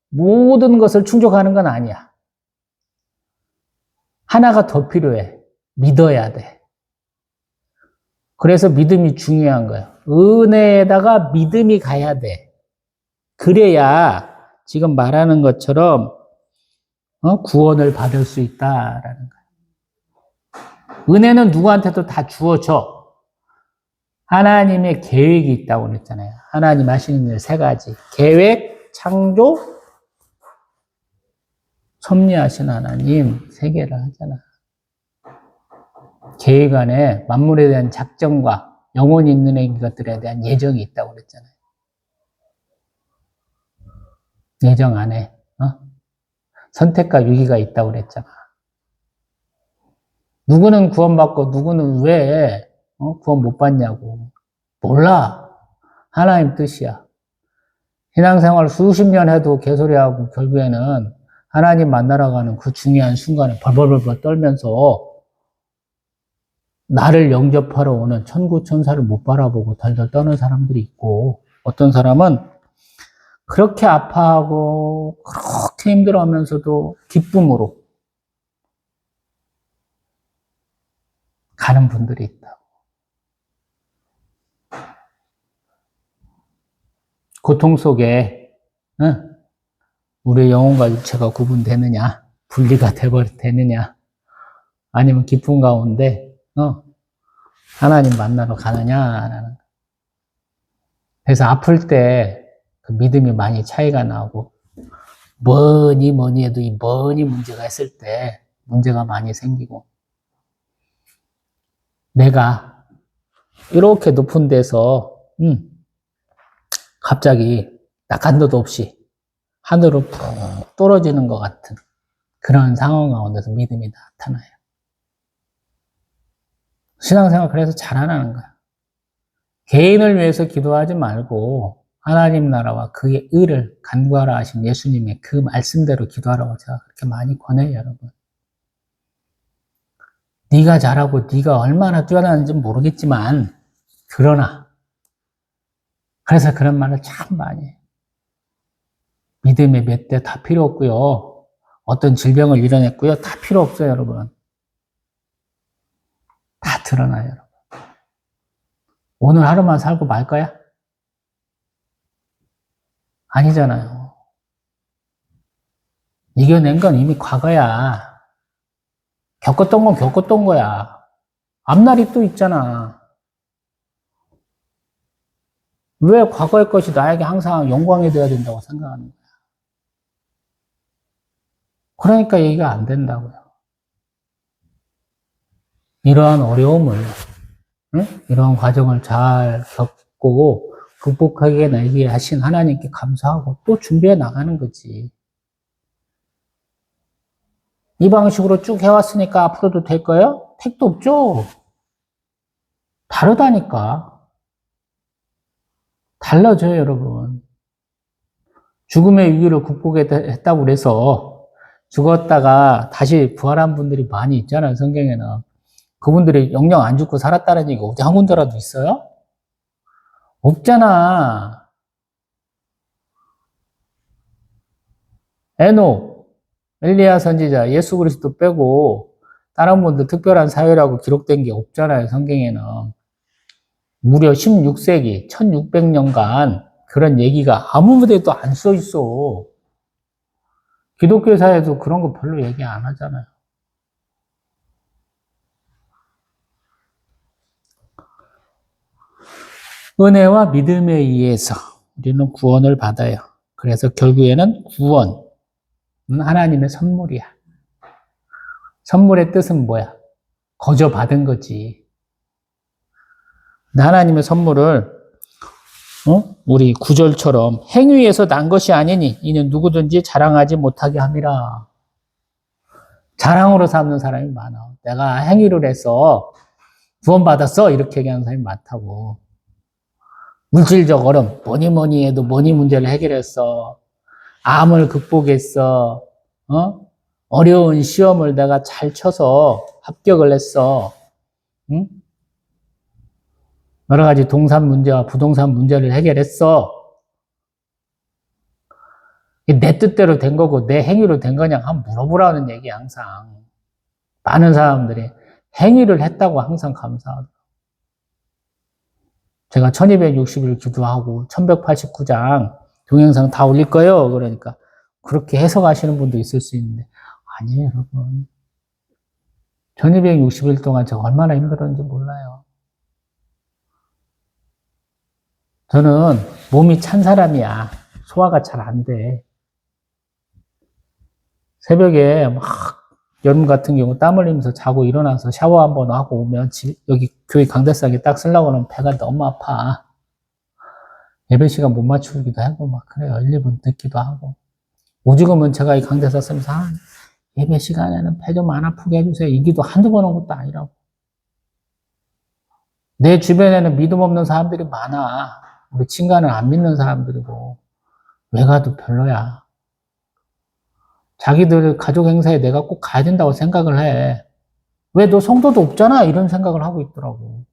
모든 것을 충족하는 건 아니야. 하나가 더 필요해. 믿어야 돼. 그래서 믿음이 중요한 거예요. 은혜에다가 믿음이 가야 돼. 그래야 지금 말하는 것처럼 구원을 받을 수 있다라는 거예요. 은혜는 누구한테도 다 주어져. 하나님의 계획이 있다고 그랬잖아요. 하나님 하시는 일 3가지. 계획, 창조, 섭리하신 하나님 3개를 하잖아. 계획 안에 만물에 대한 작정과 영원히 있는 것들에 대한 예정이 있다고 그랬잖아요. 예정 안에 선택과 유기가 있다고 그랬잖아. 누구는 구원받고 누구는 왜 구원 못 받냐고. 몰라. 하나님 뜻이야. 신앙생활 수십 년 해도 개소리하고 결국에는 하나님 만나러 가는 그 중요한 순간에 벌벌벌 떨면서 나를 영접하러 오는 천구 천사를 못 바라보고 덜덜 떠는 사람들이 있고, 어떤 사람은 그렇게 아파하고 그렇게 힘들어하면서도 기쁨으로 가는 분들이 있다고. 고통 속에 우리의 영혼과 육체가 구분되느냐, 분리가 되느냐, 아니면 기쁨 가운데 하나님 만나러 가느냐라는. 그래서 아플 때 그 믿음이 많이 차이가 나고, 뭐니 해도 이 뭐니 문제가 있을 때 문제가 많이 생기고, 내가 이렇게 높은 데서 갑자기 낙한도도 없이 하늘로 푹 떨어지는 것 같은 그런 상황 가운데서 믿음이 나타나요. 신앙생활 그래서 잘하라는 거야. 개인을 위해서 기도하지 말고 하나님 나라와 그의 의를 간구하라 하신 예수님의 그 말씀대로 기도하라고 제가 그렇게 많이 권해요, 여러분. 네가 잘하고 네가 얼마나 뛰어나는지 모르겠지만 그러나 그래서 그런 말을 참 많이 해요. 믿음의 몇 대 다 필요 없고요. 어떤 질병을 이뤄냈고요. 다 필요 없어요, 여러분. 다 드러나요, 여러분. 오늘 하루만 살고 말 거야? 아니잖아요. 이겨낸 건 이미 과거야. 겪었던 건 겪었던 거야. 앞날이 또 있잖아. 왜 과거의 것이 나에게 항상 영광이 되어야 된다고 생각하는 거야? 그러니까 얘기가 안 된다고요. 이러한 어려움을, 이러한 과정을 잘 겪고 극복하게 나에게 하신 하나님께 감사하고 또 준비해 나가는 거지. 이 방식으로 쭉 해왔으니까 앞으로도 될 거예요? 택도 없죠? 다르다니까. 달라져요, 여러분. 죽음의 위기를 극복했다고 그래서 죽었다가 다시 부활한 분들이 많이 있잖아요, 성경에는. 그분들이 영영 안 죽고 살았다는 얘기가 어디 한 군데라도 있어요? 없잖아. 에녹, 엘리야 선지자, 예수 그리스도 빼고 다른 분들 특별한 사회라고 기록된 게 없잖아요, 성경에는. 무려 16세기, 1600년간 그런 얘기가 아무 무대에도 안 써 있어. 기독교사에도 그런 거 별로 얘기 안 하잖아요. 은혜와 믿음에 의해서 우리는 구원을 받아요. 그래서 결국에는 구원은 하나님의 선물이야. 선물의 뜻은 뭐야? 거저 받은 거지. 하나님의 선물을 우리 구절처럼 행위에서 난 것이 아니니 이는 누구든지 자랑하지 못하게 함이라. 자랑으로 삼는 사람이 많아. 내가 행위를 해서 구원받았어 이렇게 얘기하는 사람이 많다고. 물질적 어려움, 뭐니 해도 뭐니 문제를 해결했어. 암을 극복했어. 어려운 시험을 내가 잘 쳐서 합격을 했어. 응? 여러 가지 동산 문제와 부동산 문제를 해결했어. 내 뜻대로 된 거고 내 행위로 된 거냐 한번 물어보라는 얘기야, 항상. 많은 사람들이 행위를 했다고 항상 감사하더라고요. 제가 1260일 기도하고 1189장 동영상 다 올릴 거예요. 그러니까 그렇게 해석하시는 분도 있을 수 있는데 아니에요, 여러분. 1260일 동안 제가 얼마나 힘들었는지 몰라요. 저는 몸이 찬 사람이야. 소화가 잘 안 돼. 새벽에 막 여름 같은 경우 땀 흘리면서 자고 일어나서 샤워 한번 하고 오면 여기 교회 강대상에 딱 쓰려고 하면 배가 너무 아파. 예배 시간 못 맞추기도 하고 막 그래요. 1, 2분 늦기도 하고. 오죽하면 제가 이 강대상 쓰면서 예배 시간에는 배 좀 안 아프게 해주세요. 이 기도 한두 번 한 것도 아니라고. 내 주변에는 믿음 없는 사람들이 많아. 우리 친가는 안 믿는 사람들이고 왜 가도 별로야. 자기들 가족 행사에 내가 꼭 가야 된다고 생각을 해. 왜 너 성도도 없잖아? 이런 생각을 하고 있더라고.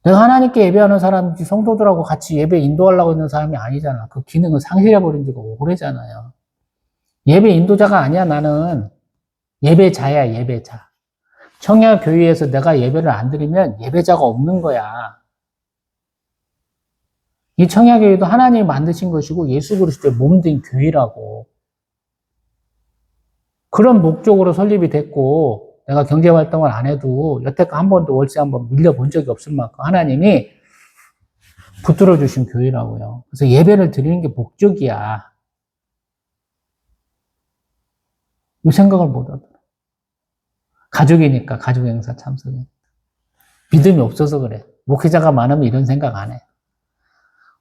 내가 하나님께 예배하는 사람이지 성도들하고 같이 예배 인도하려고 있는 사람이 아니잖아. 그 기능을 상실해버린 지가 오래잖아요. 예배 인도자가 아니야, 나는. 예배자야, 예배자. 청야교회에서 내가 예배를 안 드리면 예배자가 없는 거야. 이 청야교회도 하나님이 만드신 것이고 예수 그리스도의 몸된 교회라고. 그런 목적으로 설립이 됐고 내가 경제활동을 안 해도 여태까지 한 번도 월세 한 번 밀려본 적이 없을 만큼 하나님이 붙들어 주신 교회라고요. 그래서 예배를 드리는 게 목적이야. 이 생각을 못 하더라. 가족이니까 가족 행사 참석해. 믿음이 없어서 그래. 목회자가 많으면 이런 생각 안 해.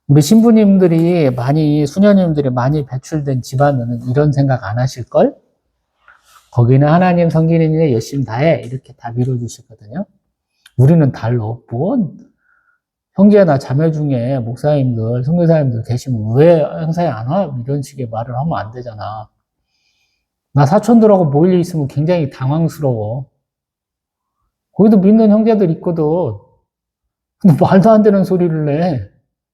우리 신부님들이 많이, 수녀님들이 많이 배출된 집안은 이런 생각 안 하실걸? 거기는 하나님 섬기는 일에 열심히 다해. 이렇게 다 밀어주시거든요. 우리는 달라. 뭔 형제나 자매 중에 목사님들, 선교사님들 계시면 왜 행사에 안 와? 이런 식의 말을 하면 안 되잖아. 나 사촌들하고 모일 일 있으면 굉장히 당황스러워. 거기도 믿는 형제들 있거든. 근데 말도 안 되는 소리를 내.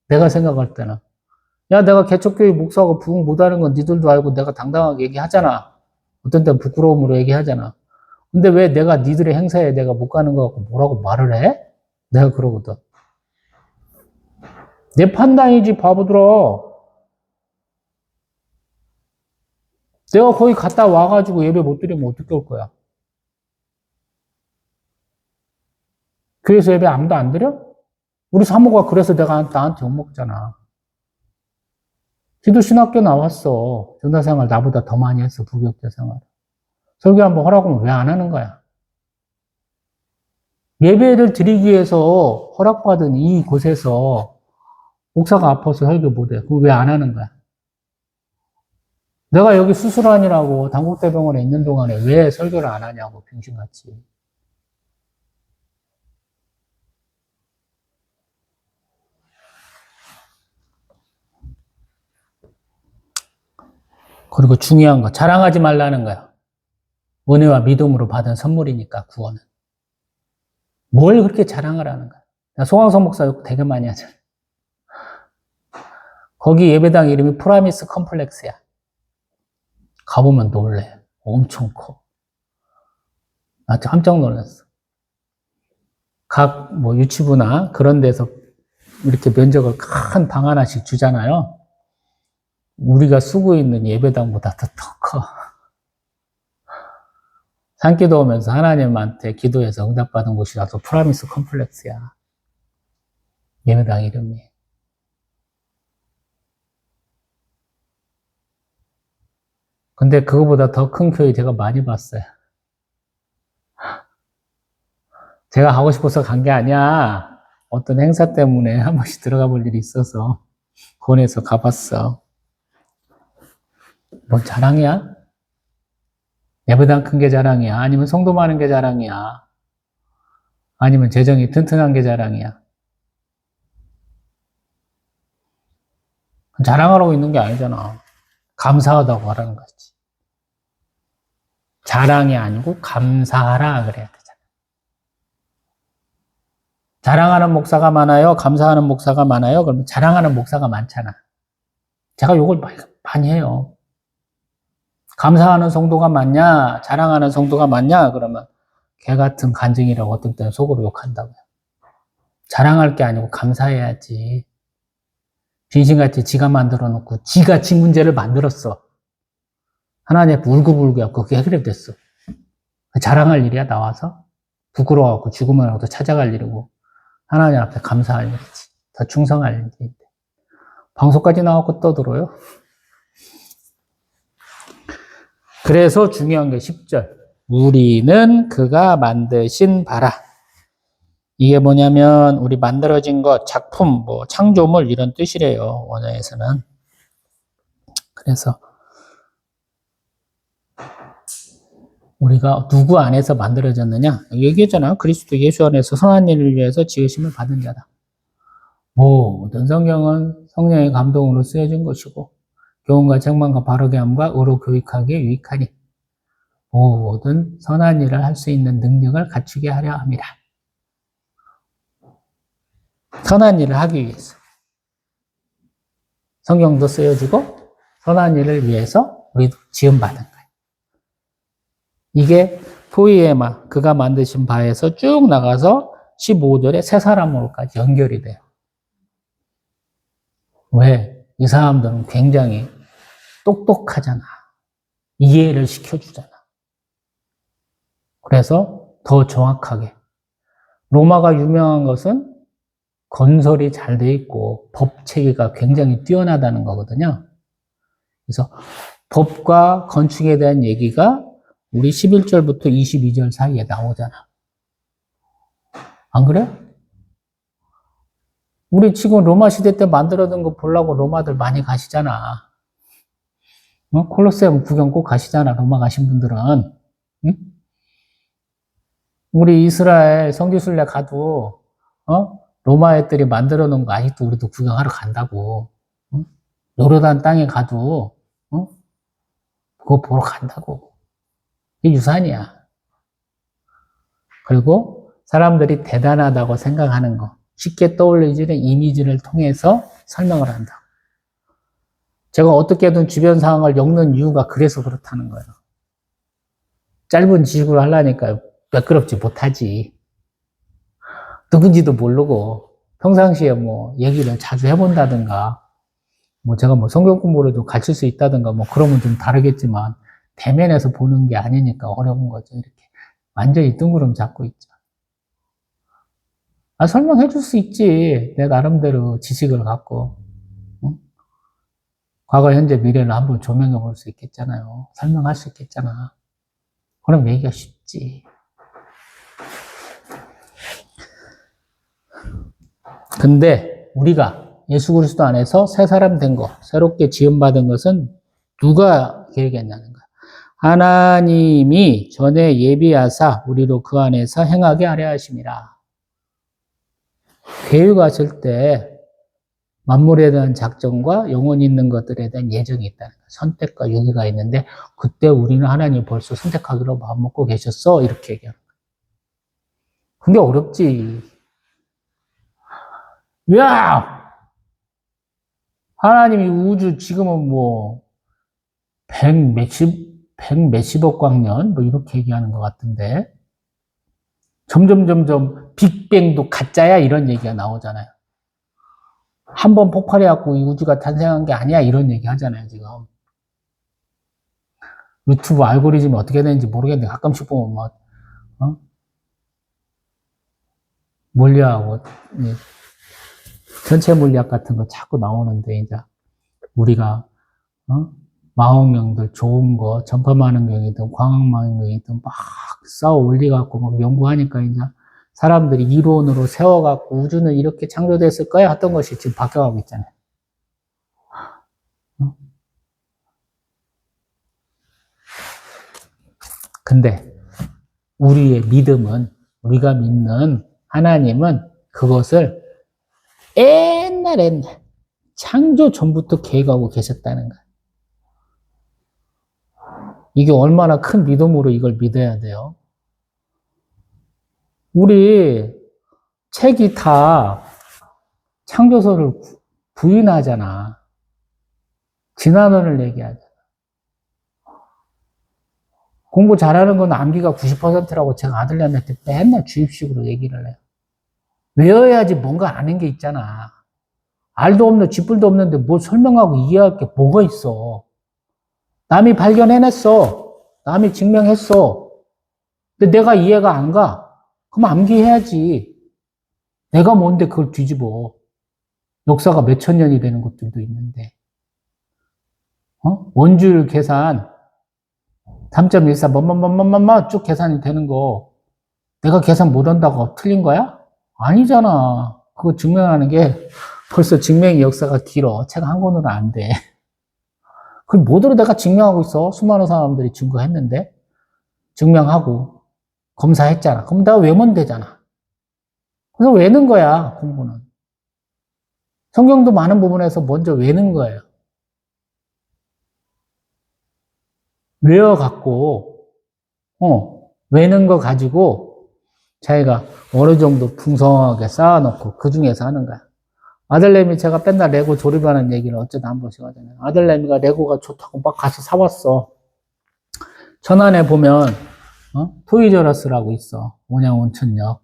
내가 생각할 때는. 야, 내가 개척교회 목사하고 부흥 못하는 건 니들도 알고 내가 당당하게 얘기하잖아. 어떤 때는 부끄러움으로 얘기하잖아. 근데 왜 내가 니들의 행사에 내가 못 가는 거 갖고 뭐라고 말을 해? 내가 그러거든. 내 판단이지, 바보들아. 내가 거기 갔다 와가지고 예배 못 드리면 어떻게 올 거야? 교회에서 예배 아무도 안 드려? 우리 사모가 그래서 내가 나한테 욕먹잖아. 기도신학교 나왔어. 전도생활 나보다 더 많이 했어, 부교육자 생활. 설교 한번 하라고 하면 왜 안 하는 거야? 예배를 드리기 위해서 허락받은 이 곳에서 목사가 아파서 설교 못해. 그거 왜 안 하는 거야? 내가 여기 수술하느라고 당국대병원에 있는 동안에 왜 설교를 안 하냐고, 병신같이. 그리고 중요한 거, 자랑하지 말라는 거야. 은혜와 믿음으로 받은 선물이니까, 구원은. 뭘 그렇게 자랑을 하는 거야? 나 소강성 목사 욕 되게 많이 하잖아. 거기 예배당 이름이 프라미스 컴플렉스야. 가보면 놀래. 엄청 커. 나 깜짝 놀랐어. 각 뭐 유치부나 그런 데서 이렇게 면적을 큰 방 하나씩 주잖아요. 우리가 쓰고 있는 예배당보다 더 커. 산기도 오면서 하나님한테 기도해서 응답받은 곳이라서 프라미스 컴플렉스야. 예배당 이름이. 근데 그거보다 더 큰 교회 제가 많이 봤어요. 제가 가고 싶어서 간 게 아니야. 어떤 행사 때문에 한 번씩 들어가 볼 일이 있어서 권해서 가봤어. 뭔 자랑이야? 예배당 큰 게 자랑이야? 아니면 성도 많은 게 자랑이야? 아니면 재정이 튼튼한 게 자랑이야? 자랑하라고 있는 게 아니잖아. 감사하다고 하라는 거지. 자랑이 아니고 감사하라 그래야 되잖아. 자랑하는 목사가 많아요? 감사하는 목사가 많아요? 그러면 자랑하는 목사가 많잖아. 제가 욕을 많이 해요. 감사하는 성도가 많냐? 자랑하는 성도가 많냐? 그러면 개 같은 간증이라고 어떤 때는 속으로 욕한다고요. 자랑할 게 아니고 감사해야지. 빙신같이 지가 만들어 놓고 지가 지 문제를 만들었어. 하나님 앞에 울고불고 해갖고 그게 해결됐어. 자랑할 일이야 나와서? 부끄러워갖고 죽으면 하고 찾아갈 일이고 하나님 앞에 감사할 일이지. 더 충성할 일인데. 방송까지 나와갖고 떠들어요? 그래서 중요한 게 10절. 우리는 그가 만드신 바라. 이게 뭐냐면 우리 만들어진 것, 작품, 뭐 창조물 이런 뜻이래요. 원어에서는. 그래서 우리가 누구 안에서 만들어졌느냐? 얘기했잖아. 그리스도 예수 안에서 선한 일을 위해서 지으심을 받은 자다. 모든 성경은 성령의 감동으로 쓰여진 것이고 교훈과 책망과 바르게 함과 의로 교육하기에 유익하니 모든 선한 일을 할 수 있는 능력을 갖추게 하려 합니다. 선한 일을 하기 위해서. 성경도 쓰여지고 선한 일을 위해서 우리도 지음받은 거예요. 이게 포이에마 그가 만드신 바에서 쭉 나가서 15절에 새 사람으로까지 연결이 돼요. 왜? 이 사람들은 굉장히 똑똑하잖아. 이해를 시켜주잖아. 그래서 더 정확하게. 로마가 유명한 것은 건설이 잘 돼 있고 법 체계가 굉장히 뛰어나다는 거거든요. 그래서 법과 건축에 대한 얘기가 우리 11절부터 22절 사이에 나오잖아. 안 그래? 우리 지금 로마 시대 때 만들어둔 거 보려고 로마들 많이 가시잖아. 콜로세움 구경 꼭 가시잖아. 로마 가신 분들은. 응? 우리 이스라엘 성지순례 가도 로마 애들이 만들어 놓은 거 아직도 우리도 구경하러 간다고. 요르단 땅에 가도 그거 보러 간다고. 이게 유산이야. 그리고 사람들이 대단하다고 생각하는 거, 쉽게 떠올리지는 이미지를 통해서 설명을 한다. 제가 어떻게든 주변 상황을 엮는 이유가 그래서 그렇다는 거예요. 짧은 지식으로 하려니까 매끄럽지 못하지. 누군지도 모르고 평상시에 뭐 얘기를 자주 해본다든가 뭐 제가 뭐 성경 공부를 좀 가르칠 수 있다든가 뭐 그러면 좀 다르겠지만 대면에서 보는 게 아니니까 어려운 거죠. 이렇게 완전히 뜬구름 잡고 있죠. 설명해 줄 수 있지. 내 나름대로 지식을 갖고. 응? 과거, 현재, 미래를 한번 조명해 볼 수 있겠잖아요. 설명할 수 있겠잖아. 그럼 얘기가 쉽지. 근데 우리가 예수 그리스도 안에서 새 사람 된 거, 새롭게 지음받은 것은 누가 계획했냐는 거야. 하나님이 전에 예비하사 우리로 그 안에서 행하게 하려 하심이라. 계획하실 때 만물에 대한 작정과 영원히 있는 것들에 대한 예정이 있다는 거야. 선택과 용의가 있는데 그때 우리는 하나님 벌써 선택하기로 마음먹고 계셨어. 이렇게 얘기하는 거야. 근데 어렵지. 야! 하나님이 우주 지금은 뭐, 백 몇십억 광년? 뭐, 이렇게 얘기하는 것 같은데. 점점, 빅뱅도 가짜야? 이런 얘기가 나오잖아요. 한 번 폭발해갖고 이 우주가 탄생한 게 아니야? 이런 얘기 하잖아요, 지금. 유튜브 알고리즘이 어떻게 되는지 모르겠는데, 가끔씩 보면 뭐, 물리학, 전체 물리학 같은 거 자꾸 나오는데, 이제, 우리가, 망원경들 좋은 거, 전파망원경이든 광학망원경이든 막 쌓아 올리갖고 막 연구하니까 이제 사람들이 이론으로 세워갖고 우주는 이렇게 창조됐을 거야 했던 것이 지금 바뀌어가고 있잖아요. 근데 우리의 믿음은, 우리가 믿는 하나님은 그것을 옛날 창조 전부터 계획하고 계셨다는 거예요. 이게 얼마나 큰 믿음으로 이걸 믿어야 돼요. 우리 책이 다 창조서를 부인하잖아. 진화론을 얘기하잖아. 공부 잘하는 건 암기가 90%라고 제가 아들내미한테 맨날 주입식으로 얘기를 해요. 외워야지 뭔가 아는 게 있잖아. 알도 없는 쥐뿔도 없는데 뭐 설명하고 이해할 게 뭐가 있어. 남이 발견해냈어. 남이 증명했어. 근데 내가 이해가 안 가. 그럼 암기해야지. 내가 뭔데 그걸 뒤집어. 역사가 몇천 년이 되는 것들도 있는데. 원줄 계산 3.14 뭐뭐뭐뭐뭐 쭉 계산이 되는 거 내가 계산 못한다고 틀린 거야? 아니잖아. 그거 증명하는 게 벌써 증명의 역사가 길어. 책 한 권으로 안 돼. 그 뭐대로 내가 증명하고 있어. 수많은 사람들이 증거했는데 증명하고 검사했잖아. 그럼 내가 외우면 되잖아. 그래서 외는 거야, 공부는. 성경도 많은 부분에서 먼저 외는 거예요. 외워갖고, 외는 거 가지고 자기가 어느 정도 풍성하게 쌓아놓고 그 중에서 하는 거야. 아들내미 제가 맨날 레고 조립하는 얘기를 어쩌다 한 번씩 하잖아요. 아들내미가 레고가 좋다고 막 가서 사왔어. 천안에 보면 토이저러스라고 있어. 온양 온천역.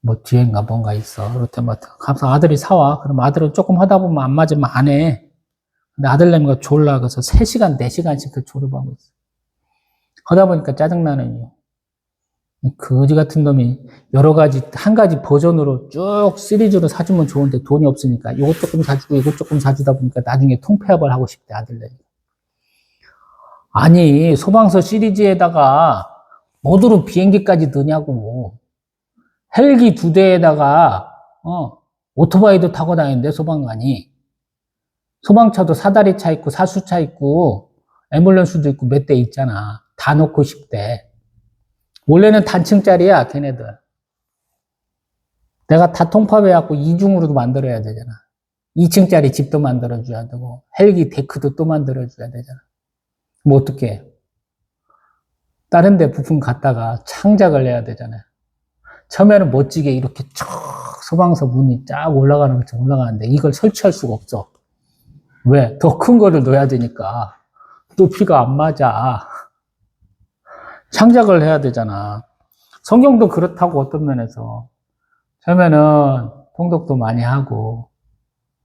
뭐 뒤엔가 뭔가 있어. 롯데마트. 가서 아들이 사와. 그럼 아들은 조금 하다 보면 안 맞으면 안 해. 근데 아들내미가 졸라 그래서 3시간, 4시간씩 그 졸업하고 있어. 하다 보니까 짜증나는 이유. 이 거지 같은 놈이 여러 가지, 한 가지 버전으로 쭉 시리즈로 사주면 좋은데 돈이 없으니까 이것 조금 사주고 이것 조금 사주다 보니까 나중에 통폐합을 하고 싶대, 아들내미. 아니, 소방서 시리즈에다가 모두로 비행기까지 넣냐고. 헬기 2대에다가, 오토바이도 타고 다니는데, 소방관이. 소방차도 사다리 차 있고, 사수차 있고, 앰뷸런스도 있고, 몇 대 있잖아. 다 놓고 싶대. 원래는 단층짜리야, 걔네들. 내가 다 통합해갖고 이중으로도 만들어야 되잖아. 2층짜리 집도 만들어줘야 되고, 헬기 데크도 또 만들어줘야 되잖아. 뭐 어떡해. 다른 데 부품 갖다가 창작을 해야 되잖아요. 처음에는 멋지게 이렇게 쭉 소방서 문이 쫙 올라가는 것처럼 올라가는데 이걸 설치할 수가 없어. 왜? 더 큰 거를 넣어야 되니까. 높이가 안 맞아. 창작을 해야 되잖아. 성경도 그렇다고 어떤 면에서. 처음에는 통독도 많이 하고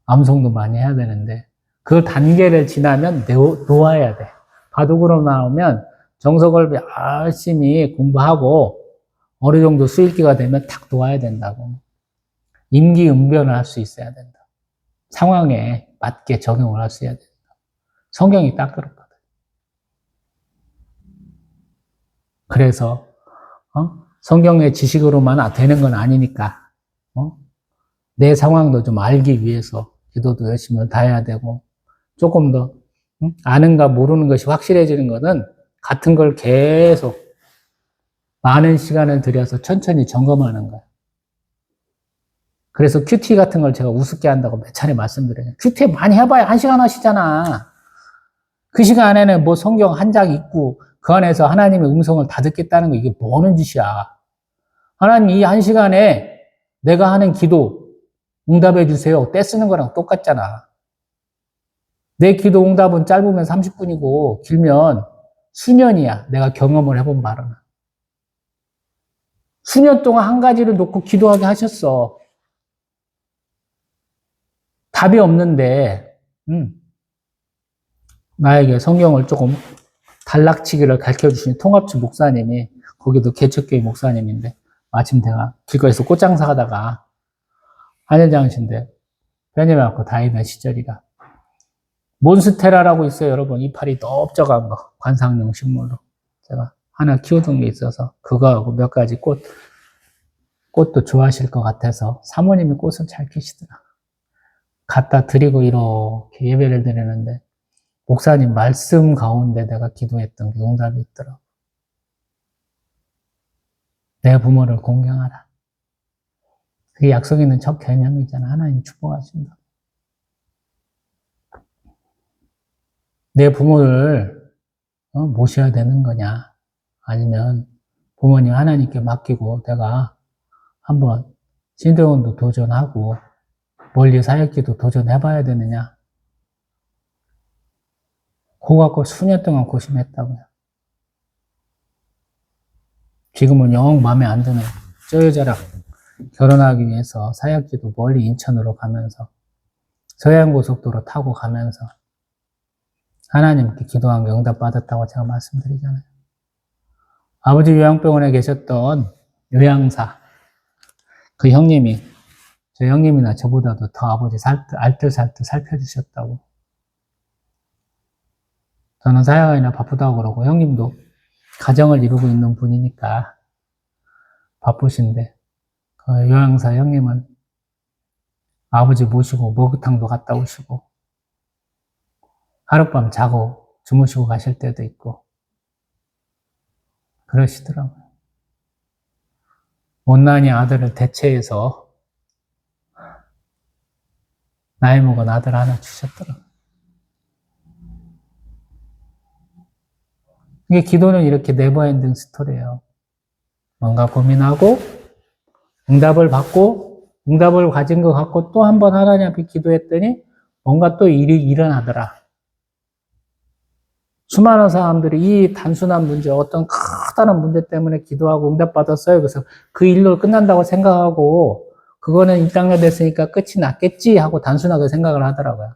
암송도 많이 해야 되는데 그 단계를 지나면 놓아야 돼. 바둑으로 나오면 정석을 열심히 공부하고 어느 정도 수익기가 되면 탁 놓아야 된다고. 임기응변을 할 수 있어야 된다. 상황에 맞게 적용을 할 수 있어야 된다. 성경이 딱 그렇거든. 그래서 성경의 지식으로만 되는 건 아니니까 내 상황도 좀 알기 위해서 기도도 열심히 다 해야 되고 조금 더 아는가 모르는 것이 확실해지는 것은 같은 걸 계속 많은 시간을 들여서 천천히 점검하는 거예요. 그래서 큐티 같은 걸 제가 우습게 한다고 몇 차례 말씀드려요. 큐티 많이 해봐야 1시간 하시잖아. 그 시간 안에는 뭐 성경 한 장 읽고 그 안에서 하나님의 음성을 다 듣겠다는 거 이게 뭐 하는 짓이야. 하나님 이 1시간에 내가 하는 기도 응답해 주세요. 때 쓰는 거랑 똑같잖아. 내 기도 응답은 짧으면 30분이고 길면 수년이야. 내가 경험을 해본 바로는. 수년 동안 한 가지를 놓고 기도하게 하셨어. 답이 없는데 나에게 성경을 조금 단락치기를 가르쳐주신 통합주 목사님이 거기도 개척교회 목사님인데 마침 내가 길거리에서 꽃장사 하다가 한일장신데 편입해갖고 다니던 시절이라 몬스테라라고 있어요 여러분. 이파리 넓적한 거 관상용 식물로 제가 하나 키우던 게 있어서 그거하고 몇 가지 꽃도 좋아하실 것 같아서 사모님이 꽃을 잘 키시더라. 갖다 드리고 이렇게 예배를 드리는데 목사님 말씀 가운데 내가 기도했던 게 응답이 있더라고. 내 부모를 공경하라. 그게 약속 있는 첫 개념이잖아. 하나님 축복하신다. 내 부모를 모셔야 되는 거냐? 아니면 부모님 하나님께 맡기고 내가 한번 신대원도 도전하고 멀리 사역기도 도전해봐야 되느냐? 그거 갖고 수년 동안 고심했다고요. 지금은 영 마음에 안 드는 저 여자랑 결혼하기 위해서 사역지도 멀리 인천으로 가면서 서해안고속도로 타고 가면서 하나님께 기도한 게 응답받았다고 제가 말씀드리잖아요. 아버지 요양병원에 계셨던 요양사 그 형님이 저 형님이나 저보다도 더 아버지 알뜰살뜰 살펴주셨다고. 저는 사역이나 바쁘다고 그러고 형님도 가정을 이루고 있는 분이니까 바쁘신데 그 요양사 형님은 아버지 모시고 목욕탕도 갔다 오시고 하룻밤 자고 주무시고 가실 때도 있고 그러시더라고요. 못난이 아들을 대체해서 나이 먹은 아들 하나 주셨더라고요. 이게 기도는 이렇게 네버엔딩 스토리예요. 뭔가 고민하고 응답을 받고 응답을 가진 것 같고 또 한 번 하나님 앞에 기도했더니 뭔가 또 일이 일어나더라. 수많은 사람들이 이 단순한 문제, 어떤 커다란 문제 때문에 기도하고 응답받았어요. 그래서 그 일로 끝난다고 생각하고, 그거는 입당료 됐으니까 끝이 났겠지 하고 단순하게 생각을 하더라고요.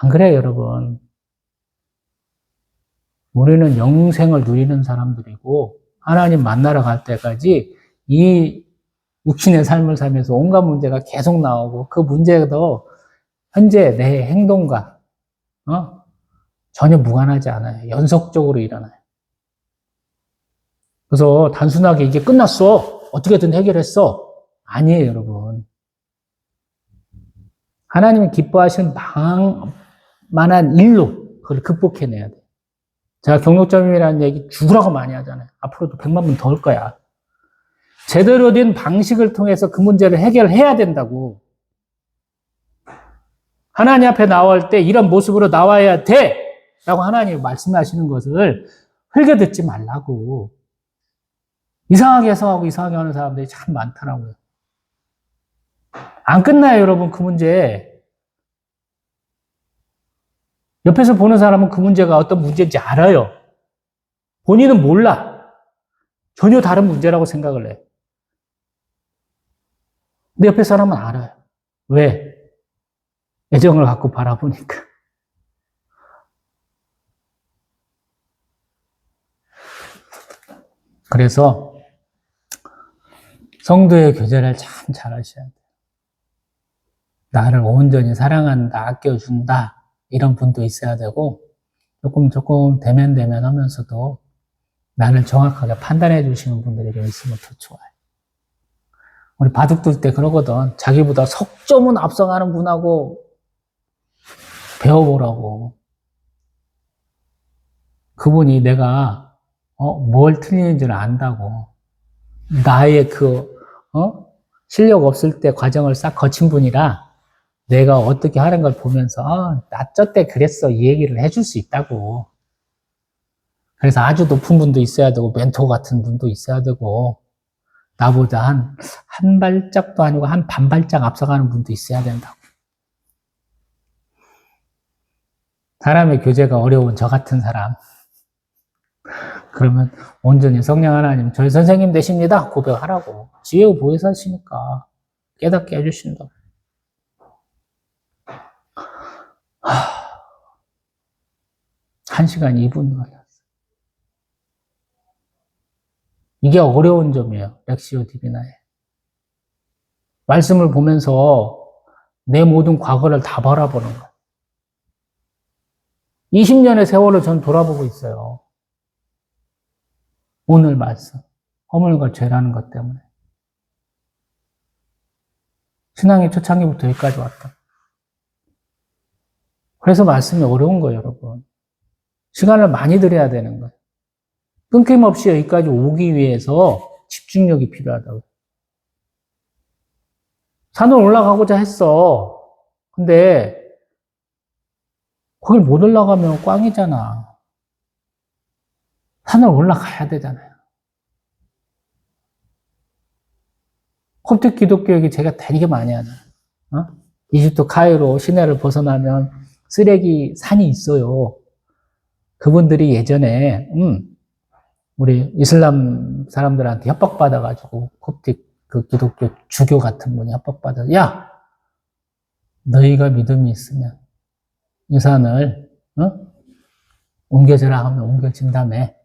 안 그래요, 여러분. 우리는 영생을 누리는 사람들이고, 하나님 만나러 갈 때까지 이 육신의 삶을 살면서 온갖 문제가 계속 나오고, 그 문제도 현재 내 행동과, 전혀 무관하지 않아요. 연속적으로 일어나요. 그래서 단순하게 이게 끝났어. 어떻게든 해결했어. 아니에요, 여러분. 하나님은 기뻐하시는 만한 일로 그걸 극복해내야 돼. 제가 경력점이라는 얘기 죽으라고 많이 하잖아요. 앞으로도 100만 번 더 올 거야. 제대로 된 방식을 통해서 그 문제를 해결해야 된다고. 하나님 앞에 나올 때 이런 모습으로 나와야 돼! 라고 하나님이 말씀하시는 것을 흘겨 듣지 말라고. 이상하게 해석하고 이상하게 하는 사람들이 참 많더라고요. 안 끝나요, 여러분, 그 문제. 옆에서 보는 사람은 그 문제가 어떤 문제인지 알아요. 본인은 몰라. 전혀 다른 문제라고 생각을 해. 근데 옆에 사람은 알아요. 왜? 애정을 갖고 바라보니까. 그래서 성도의 교제를 참 잘하셔야 돼요. 나를 온전히 사랑한다, 아껴준다, 이런 분도 있어야 되고, 조금 대면 하면서도 나를 정확하게 판단해 주시는 분들이 좀 있으면 더 좋아요. 우리 바둑 둘 때 그러거든. 자기보다 석점은 앞서가는 분하고 배워보라고. 그분이 내가 뭘 틀리는지를 안다고. 나의 실력 없을 때 과정을 싹 거친 분이라 내가 어떻게 하는 걸 보면서 나 저 때 그랬어 이 얘기를 해줄 수 있다고. 그래서 아주 높은 분도 있어야 되고 멘토 같은 분도 있어야 되고 나보다 한 발짝도 아니고 한 반 발짝 앞서가는 분도 있어야 된다고. 사람의 교제가 어려운 저 같은 사람, 그러면 온전히 성령 하나님 저희 선생님 되십니다 고백하라고. 지혜고 보혜사시니까 깨닫게 해주신다고. 1시간 2분 걸렸어요. 이게 어려운 점이에요. 렉시오 디비나에. 말씀을 보면서 내 모든 과거를 다 바라보는 거예요. 20년의 세월을 전 돌아보고 있어요. 오늘 말씀. 허물과 죄라는 것 때문에. 신앙의 초창기부터 여기까지 왔다. 그래서 말씀이 어려운 거예요, 여러분. 시간을 많이 들여야 되는 거예요. 끊김없이 여기까지 오기 위해서 집중력이 필요하다고. 산을 올라가고자 했어. 근데 거길 못 올라가면 꽝이잖아. 산을 올라가야 되잖아요. 콥틱 기독교육이 제가 되게 많이 하잖아요. 이집트 카이로 시내를 벗어나면 쓰레기 산이 있어요. 그분들이 예전에 우리 이슬람 사람들한테 협박받아가지고 콥틱 그 기독교 주교 같은 분이 협박받아서 야 너희가 믿음이 있으면 이 산을 옮겨져라 하면 옮겨진 다음에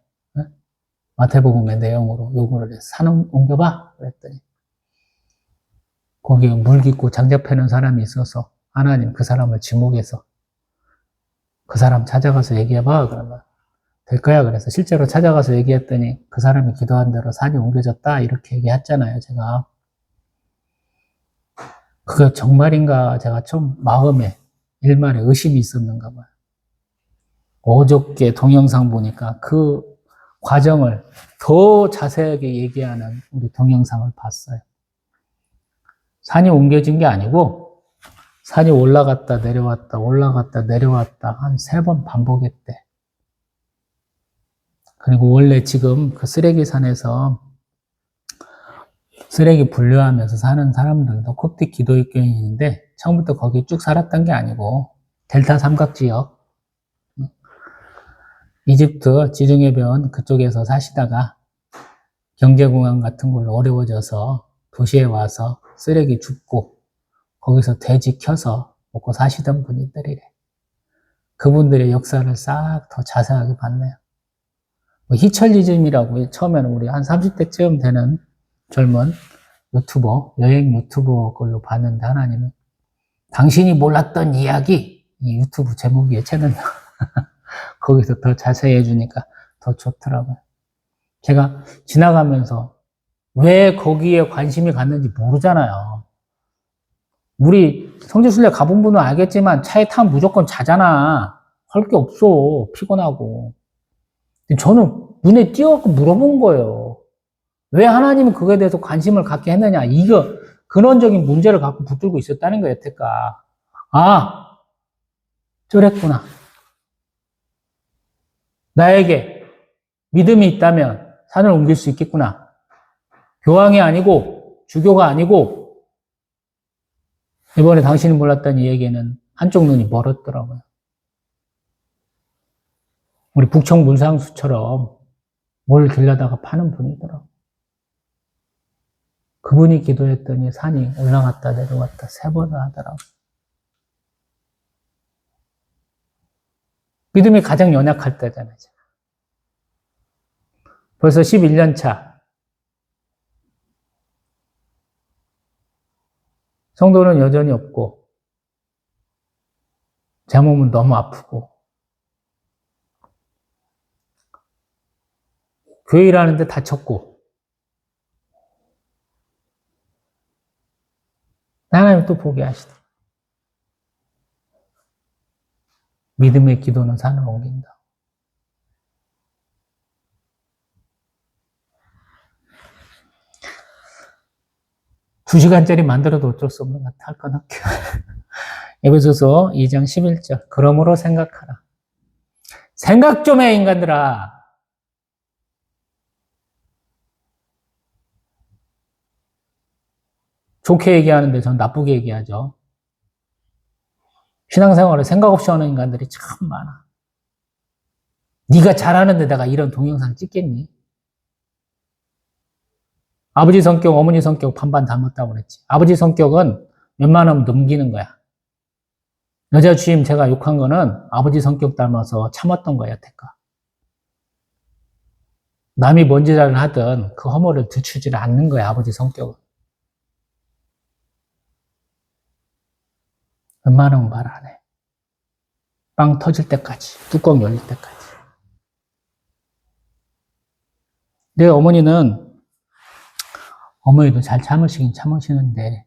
마태복음의 내용으로 요구를 해서 산을 옮겨봐 그랬더니 거기에 물 깊고 장작 패는 사람이 있어서 하나님 그 사람을 지목해서 그 사람 찾아가서 얘기해봐 그러면 될 거야. 그래서 실제로 찾아가서 얘기했더니 그 사람이 기도한 대로 산이 옮겨졌다 이렇게 얘기했잖아요. 제가 그게 정말인가 제가 좀 마음에 일말에 의심이 있었는가 봐요. 어저께 동영상 보니까 그 과정을 더 자세하게 얘기하는 우리 동영상을 봤어요. 산이 옮겨진 게 아니고 산이 올라갔다 내려왔다 올라갔다 내려왔다 한 3번 반복했대. 그리고 원래 지금 그 쓰레기산에서 쓰레기 분류하면서 사는 사람들도 콥틱 기독교인인데 처음부터 거기 쭉 살았던 게 아니고 델타 삼각지역 이집트 지중해변 그쪽에서 사시다가 경제공황 같은 걸로 어려워져서 도시에 와서 쓰레기 줍고 거기서 돼지 켜서 먹고 사시던 분들이래. 그분들의 역사를 싹 더 자세하게 봤네요. 뭐 히철리즘이라고 처음에는 우리 한 30대쯤 되는 젊은 유튜버, 여행 유튜버 걸로 봤는데 하나님은 당신이 몰랐던 이야기, 이 유튜브 제목이에요, 채널. 거기서 더 자세히 해주니까 더 좋더라고요. 제가 지나가면서 왜 거기에 관심이 갔는지 모르잖아요. 우리 성지순례 가본 분은 알겠지만 차에 타면 무조건 자잖아. 할 게 없어. 피곤하고. 저는 눈에 띄어갖고 물어본 거예요. 왜 하나님은 그거에 대해서 관심을 갖게 했느냐. 이거 근원적인 문제를 갖고 붙들고 있었다는 거예요, 여태까. 아, 저랬구나. 나에게 믿음이 있다면 산을 옮길 수 있겠구나. 교황이 아니고 주교가 아니고 이번에 당신이 몰랐던 이 얘기는 한쪽 눈이 멀었더라고요. 우리 북청 문상수처럼 뭘 길려다가 파는 분이더라고요. 그분이 기도했더니 산이 올라갔다 내려갔다 3번을 하더라고요. 믿음이 가장 연약할 때잖아요. 벌써 11년 차. 성도는 여전히 없고 제 몸은 너무 아프고 교회 일하는데 다쳤고 하나님 또 보게 하시다. 믿음의 기도는 산을 옮긴다. 두 시간짜리 만들어도 어쩔 수 없는 것 같아. 할 건 할게요. 에베소서 2장 11절. 그러므로 생각하라. 생각 좀 해, 인간들아. 좋게 얘기하는데 전 나쁘게 얘기하죠. 신앙생활을 생각 없이 하는 인간들이 참 많아. 네가 잘하는데 내가 이런 동영상 찍겠니? 아버지 성격, 어머니 성격 반반 닮았다고 그랬지. 아버지 성격은 웬만하면 넘기는 거야. 여자 주임 제가 욕한 거는 아버지 성격 닮아서 참았던 거야, 여태까. 남이 뭔 짓을 하든 그 허물을 들추지를 않는 거야, 아버지 성격은. 웬만하면 말 안 해. 빵 터질 때까지, 뚜껑 열릴 때까지. 내 어머니도 잘 참으시긴 참으시는데,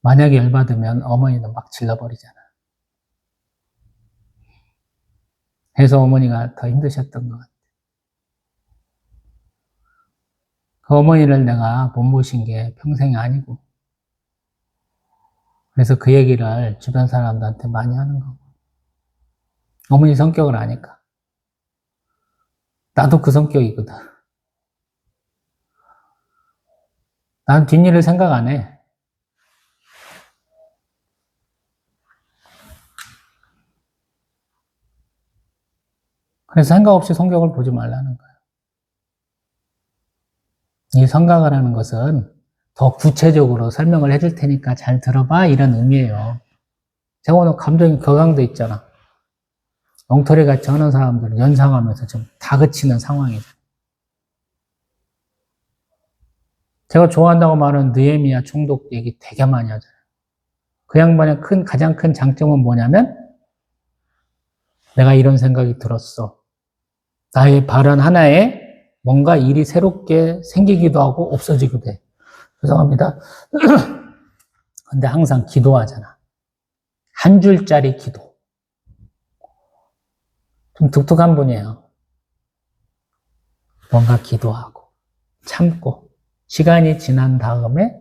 만약에 열받으면 어머니는 막 질러버리잖아. 해서 어머니가 더 힘드셨던 것 같아. 그 어머니를 내가 못 모신 게 평생이 아니고, 그래서 그 얘기를 주변 사람들한테 많이 하는 거고. 어머니 성격을 아니까. 나도 그 성격이거든. 난 뒷일을 생각 안 해. 그래서 생각 없이 성격을 보지 말라는 거예요. 이 생각을 하는 것은 더 구체적으로 설명을 해줄 테니까 잘 들어봐 이런 의미예요. 제가 오늘 감정이 격앙돼 있잖아. 엉터리 같이 하는 사람들은 연상하면서 좀 다그치는 상황이죠. 제가 좋아한다고 말하는 느헤미야 총독 얘기 되게 많이 하잖아요. 그 양반의 가장 큰 장점은 뭐냐면 내가 이런 생각이 들었어. 나의 발언 하나에 뭔가 일이 새롭게 생기기도 하고 없어지기도 돼. 죄송합니다. 근데 항상 기도하잖아. 한 줄짜리 기도. 좀 독특한 분이에요. 뭔가 기도하고 참고 시간이 지난 다음에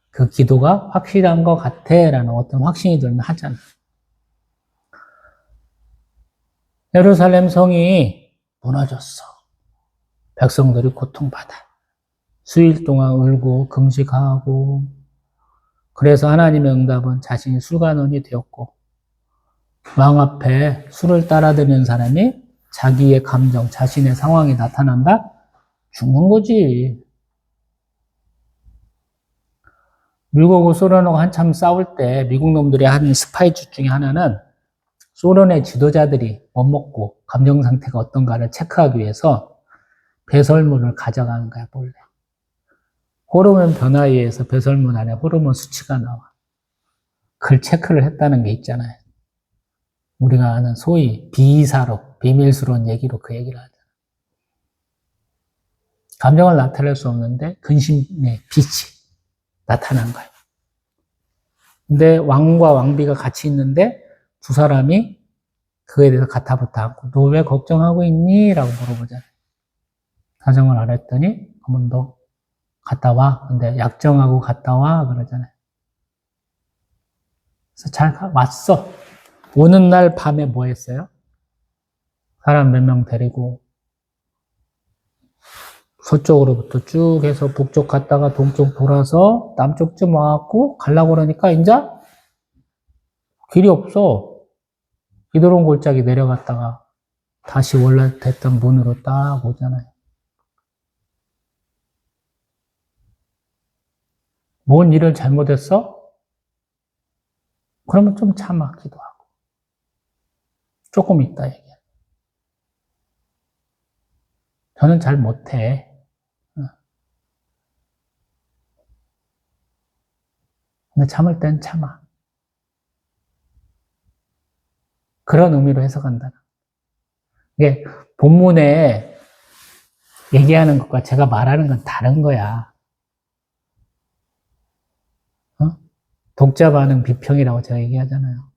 그 기도가 확실한 것 같아 라는 어떤 확신이 들면 하잖아. 예루살렘 성이 무너졌어. 백성들이 고통받아. 수일 동안 울고 금식하고 그래서 하나님의 응답은 자신이 술관원이 되었고 왕 앞에 술을 따라드는 사람이 자기의 감정, 자신의 상황이 나타난다? 죽는 거지. 미국하고 소련하고 한참 싸울 때 미국 놈들이 한 스파이주 중에 하나는 소련의 지도자들이 못 먹고 감정 상태가 어떤가를 체크하기 위해서 배설물을 가져가는 거야, 몰래. 호르몬 변화에 의해서 배설물 안에 호르몬 수치가 나와. 그걸 체크를 했다는 게 있잖아요. 우리가 아는 소위 비이사로, 비밀스러운 얘기로 그 얘기를 하잖아. 감정을 나타낼 수 없는데 근심의 빛이 나타난 거예요. 근데 왕과 왕비가 같이 있는데 두 사람이 그에 대해서 가타부타 않고 너 왜 걱정하고 있니? 라고 물어보잖아요. 사정을 안 했더니 그러면 너 갔다 와. 근데 약정하고 갔다 와. 그러잖아요. 그래서 잘 왔어. 오는 날 밤에 뭐 했어요? 사람 몇 명 데리고 서쪽으로부터 쭉 해서 북쪽 갔다가 동쪽 돌아서 남쪽쯤 와갖고 가려고 그러니까 이제 길이 없어. 기도론 골짜기 내려갔다가 다시 원래 됐던 문으로 딱 오잖아요. 뭔 일을 잘못했어? 그러면 좀 참아, 기도하고. 조금 있다 얘기해. 저는 잘 못해. 근데 참을 땐 참아. 그런 의미로 해석한다. 이게 본문에 얘기하는 것과 제가 말하는 건 다른 거야. 독자 반응 비평이라고 제가 얘기하잖아요.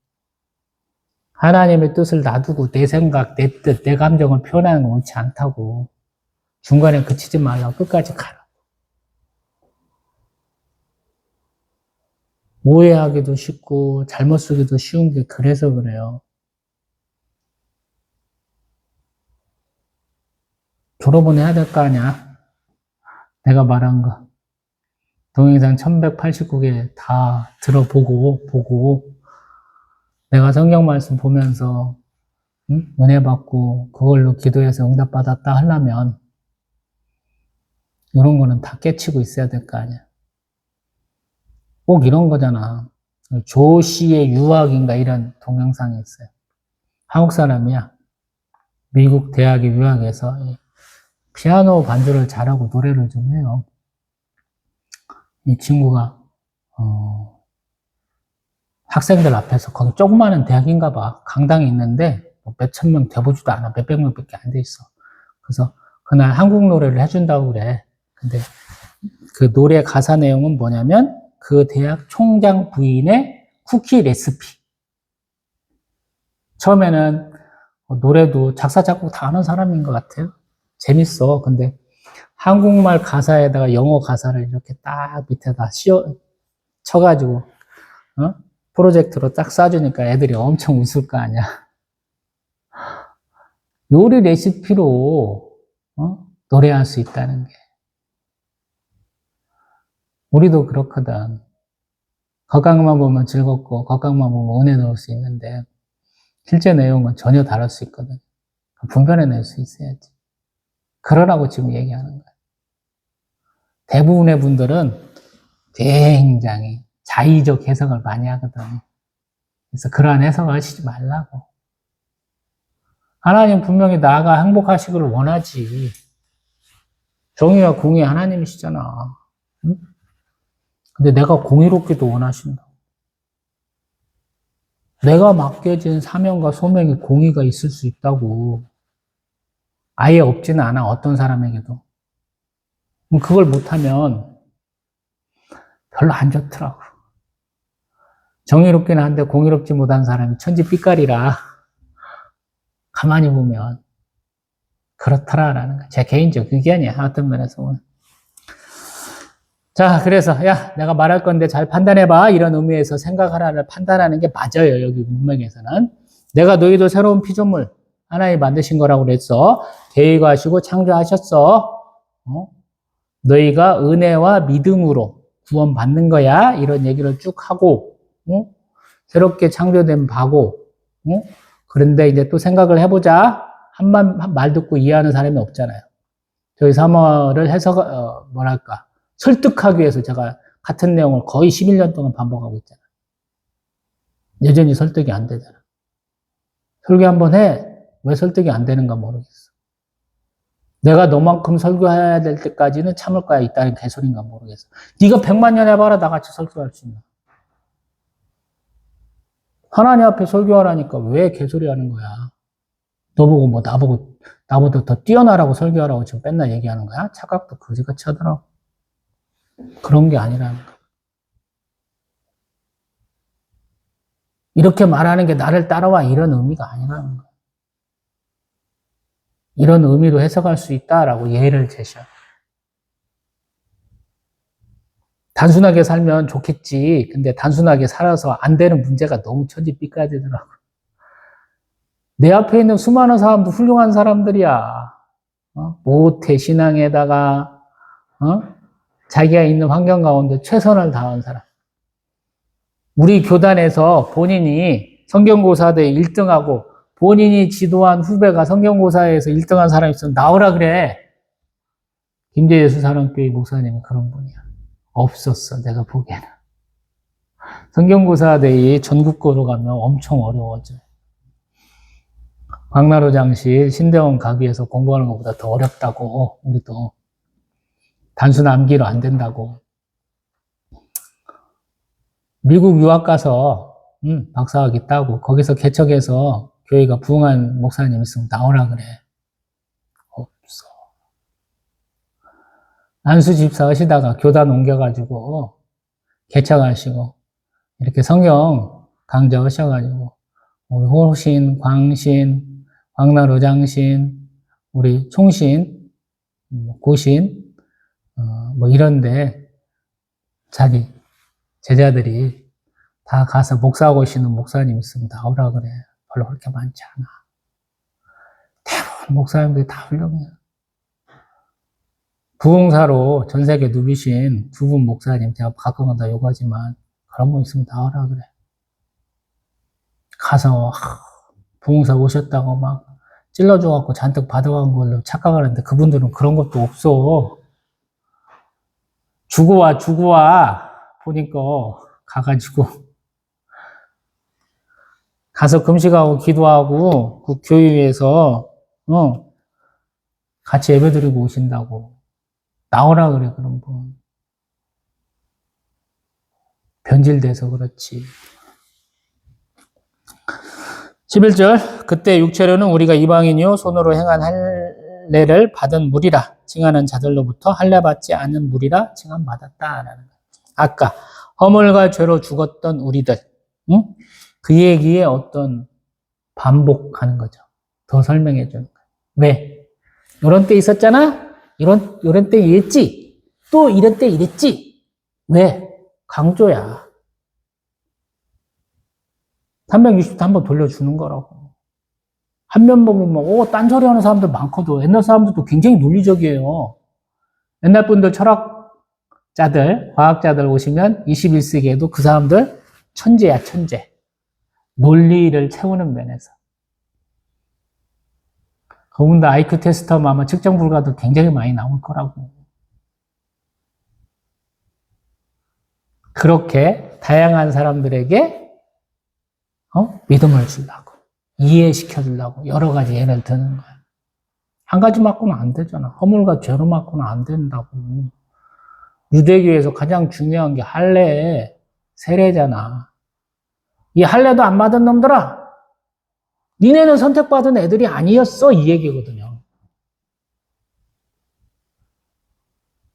하나님의 뜻을 놔두고 내 생각, 내 뜻, 내 감정을 표현하는 건 옳지 않다고. 중간에 그치지 말라고 끝까지 가라. 오해하기도 쉽고 잘못 쓰기도 쉬운 게 그래서 그래요. 졸업은 해야 될 거 아니야. 내가 말한 거. 동영상 1189개 다 보고 내가 성경 말씀 보면서 은혜 받고 그걸로 기도해서 응답 받았다 하려면 이런 거는 다 깨치고 있어야 될 거 아니야. 꼭 이런 거잖아. 조씨의 유학인가 이런 동영상이 있어요. 한국 사람이야. 미국 대학에 유학해서 피아노 반주를 잘하고 노래를 좀 해요. 이 친구가 학생들 앞에서 거기 조그마한 대학인가 봐. 강당이 있는데 몇천 명 돼보지도 않아. 몇백 명밖에 안 돼 있어. 그래서 그날 한국 노래를 해준다고 그래. 근데 그 노래 가사 내용은 뭐냐면 그 대학 총장 부인의 쿠키 레시피. 처음에는 노래도 작사 작곡 다 하는 사람인 것 같아요. 재밌어. 근데 한국말 가사에다가 영어 가사를 이렇게 딱 밑에다 쳐가지고 프로젝트로 딱 쏴주니까 애들이 엄청 웃을 거 아니야. 요리 레시피로 노래할 수 있다는 게. 우리도 그렇거든. 겉각만 보면 즐겁고 겉각만 보면 은혜 넣을 수 있는데 실제 내용은 전혀 다를 수 있거든. 분별해낼 수 있어야지. 그러라고 지금 얘기하는 거야. 대부분의 분들은 굉장히 자의적 해석을 많이 하거든. 그래서 그러한 해석을 하시지 말라고. 하나님 분명히 나가 행복하시기를 원하지. 정의와 공의 하나님이시잖아. 응? 근데 내가 공의롭기도 원하신다. 내가 맡겨진 사명과 소명이 공의가 있을 수 있다고. 아예 없지는 않아, 어떤 사람에게도. 그걸 못하면 별로 안 좋더라고. 정의롭긴 한데 공의롭지 못한 사람이 천지빛깔이라 가만히 보면 그렇더라라는 거야. 제 개인적 의견이야. 어떤 면에서 보면. 자, 그래서 야, 내가 말할 건데 잘 판단해봐. 이런 의미에서 생각하라를 판단하는 게 맞아요. 여기 문맥에서는. 내가 너희도 새로운 피조물 하나님 만드신 거라고 그랬어. 계획하시고 창조하셨어. 너희가 은혜와 믿음으로 구원받는 거야. 이런 얘기를 쭉 하고 새롭게 창조된 바고 그런데 이제 또 생각을 해보자. 말 듣고 이해하는 사람이 없잖아요. 저희 3월을 해석, 설득하기 위해서 제가 같은 내용을 거의 11년 동안 반복하고 있잖아요. 여전히 설득이 안 되잖아. 설교 한번 해. 왜 설득이 안 되는가 모르겠어. 내가 너만큼 설교해야 될 때까지는 참을 거야. 있다는 개소리인가 모르겠어. 네가 100만 년 해봐라. 나같이 설교할 수 있나. 하나님 앞에 설교하라니까 왜 개소리 하는 거야. 너보고 뭐 나보다 더 뛰어나라고 설교하라고 지금 맨날 얘기하는 거야? 착각도 거지같이 하더라고. 그런 게 아니라는 거야. 이렇게 말하는 게 나를 따라와 이런 의미가 아니라는 거야. 이런 의미로 해석할 수 있다라고 예를 제시해. 단순하게 살면 좋겠지. 근데 단순하게 살아서 안 되는 문제가 너무 천지삐까지더라고. 내 앞에 있는 수많은 사람도 훌륭한 사람들이야. 모태 신앙에다가 자기가 있는 환경 가운데 최선을 다한 사람. 우리 교단에서 본인이 성경고사대 1등하고 본인이 지도한 후배가 성경고사에서 1등한 사람이 있으면 나오라 그래. 김제예수 사랑교회 목사님은 그런 분이야. 없었어, 내가 보기에는. 성경고사대이 전국고로 가면 엄청 어려워져. 광나루 장실, 신대원 가기에서 공부하는 것보다 더 어렵다고, 우리도. 단순 암기로 안 된다고. 미국 유학 가서, 박사학위 따고, 거기서 개척해서 교회가 부흥한 목사님 있으면 나오라 그래. 없어. 안수 집사 하시다가 교단 옮겨가지고, 개척하시고, 이렇게 성경 강좌 하셔가지고, 우리 호신, 광신, 광나루 장신, 우리 총신, 고신, 뭐 이런데 자기 제자들이 다 가서 목사하고 계시는 목사님 있으면 나오라 그래. 별로 그렇게 많지 않아. 대부분 목사님들이 다 훌륭해요. 부흥사로 전 세계 누비신 두 분 목사님, 제가 가끔은 다 요구하지만 그런 분 있으면 나오라 그래. 가서 부흥사 오셨다고 막 찔러줘갖고 잔뜩 받아간 걸로 착각하는데 그분들은 그런 것도 없어. 주고 와 보니까 가가지고 가서 금식하고 기도하고 그 교회에서 같이 예배드리고 오신다고. 나오라 그래, 그런 분. 변질돼서 그렇지. 11절, 그때 육체로는 우리가 이방인이요 손으로 행한 할례를 받은 무리라 칭하는 자들로부터 할례 받지 않은 무리라 칭함받았다라는 거예요. 아까 허물과 죄로 죽었던 우리들, 그 얘기에 어떤 반복하는 거죠. 더 설명해 주는 거예요. 왜? 이런 때 있었잖아? 이런 때 이랬지? 또 이런 때 이랬지? 왜? 강조야. 360도 한번 돌려주는 거라고. 한 면 보면 딴소리 하는 사람들 많거든. 옛날 사람들도 굉장히 논리적이에요. 옛날 분들 철학자들, 과학자들 오시면 21세기에도 그 사람들 천재야, 천재. 논리를 채우는 면에서. 그분들 IQ 테스트 하면 아마 측정 불가도 굉장히 많이 나올 거라고. 그렇게 다양한 사람들에게 믿음을 주려고, 이해시켜 주려고 여러 가지 예를 드는 거야. 한 가지 맞고는 안 되잖아. 허물과 죄로 맞고는 안 된다고. 유대교에서 가장 중요한 게 할례, 세례잖아. 이 할례도 안 받은 놈들아, 니네는 선택받은 애들이 아니었어, 이 얘기거든요.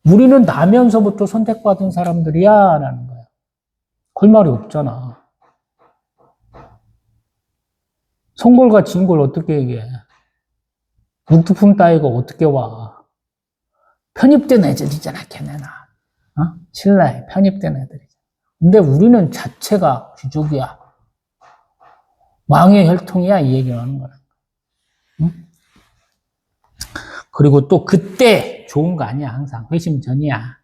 우리는 나면서부터 선택받은 사람들이야 라는 거야. 그 말이 없잖아. 성골과 진골 어떻게 얘기해? 묵두품 따위가 어떻게 와? 편입된 애들이잖아, 걔네나. 신라에 편입된 애들이잖아. 근데 우리는 자체가 귀족이야. 왕의 혈통이야, 이 얘기를 하는 거라. 그리고 또 그때 좋은 거 아니야, 항상. 회심 전이야.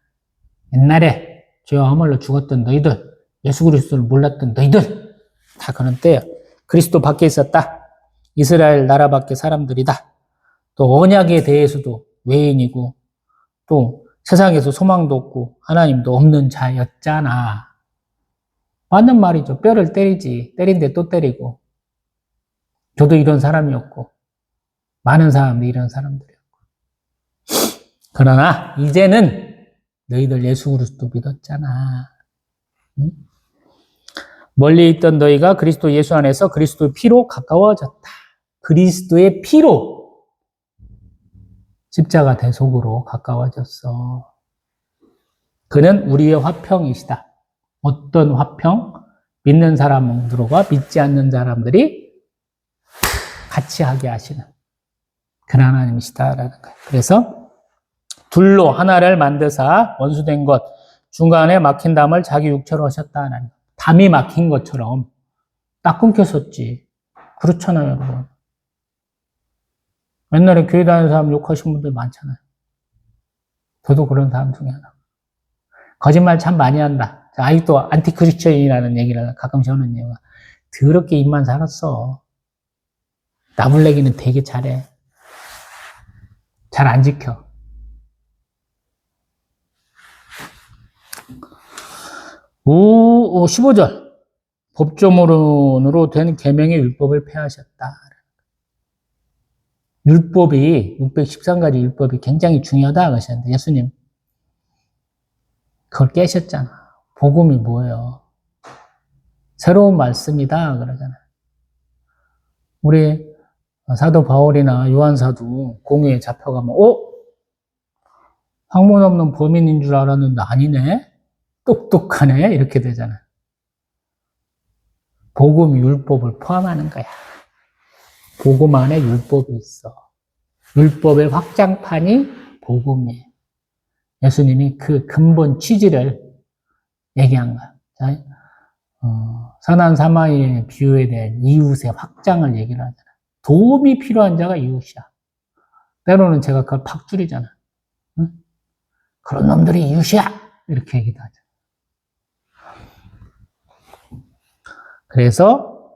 옛날에 죄와 허물로 죽었던 너희들, 예수 그리스도를 몰랐던 너희들, 다 그런 때야. 그리스도 밖에 있었다. 이스라엘 나라 밖의 사람들이다. 또 언약에 대해서도 외인이고 또 세상에서 소망도 없고 하나님도 없는 자였잖아. 맞는 말이죠. 뼈를 때리지. 때린데 또 때리고. 저도 이런 사람이었고 많은 사람들이 이런 사람들이었고. 그러나 이제는 너희들 예수 그리스도 믿었잖아. 응? 멀리 있던 너희가 그리스도 예수 안에서 그리스도의 피로 가까워졌다. 그리스도의 피로 십자가 대속으로 가까워졌어. 그는 우리의 화평이시다. 어떤 화평? 믿는 사람들과 믿지 않는 사람들이 같이 하게 하시는 그런 하나님이시다라는 거예요. 그래서 둘로 하나를 만드사 원수된 것 중간에 막힌 담을 자기 육체로 하셨다는 거예요. 담이 막힌 것처럼 딱 끊겼었지. 그렇잖아요, 여러분. 옛날에 교회 다니는 사람 욕하신 분들 많잖아요. 저도 그런 사람 중에 하나. 거짓말 참 많이 한다. 아직도 안티크리스천이라는 얘기를 가끔씩 하는 이유가 더럽게 입만 살았어. 나불내기는 되게 잘해. 잘 안 지켜. 15절. 법조문으로 된 계명의 율법을 폐하셨다. 율법이 613가지 율법이 굉장히 중요하다 하셨는데 예수님 그걸 깨셨잖아. 복음이 뭐예요? 새로운 말씀이다 그러잖아요. 우리 사도 바울이나 요한사도 공회에 잡혀가면 학문 없는 범인인 줄 알았는데 아니네? 똑똑하네? 이렇게 되잖아요. 복음 율법을 포함하는 거야. 복음 안에 율법이 있어. 율법의 확장판이 복음이에요. 예수님이 그 근본 취지를 얘기한 거야. 선한 사마리아의 비유에 대한 이웃의 확장을 얘기를 하잖아. 도움이 필요한 자가 이웃이야. 때로는 제가 그걸 팍 줄이잖아. 응? 그런 놈들이 이웃이야! 이렇게 얘기도 하죠. 그래서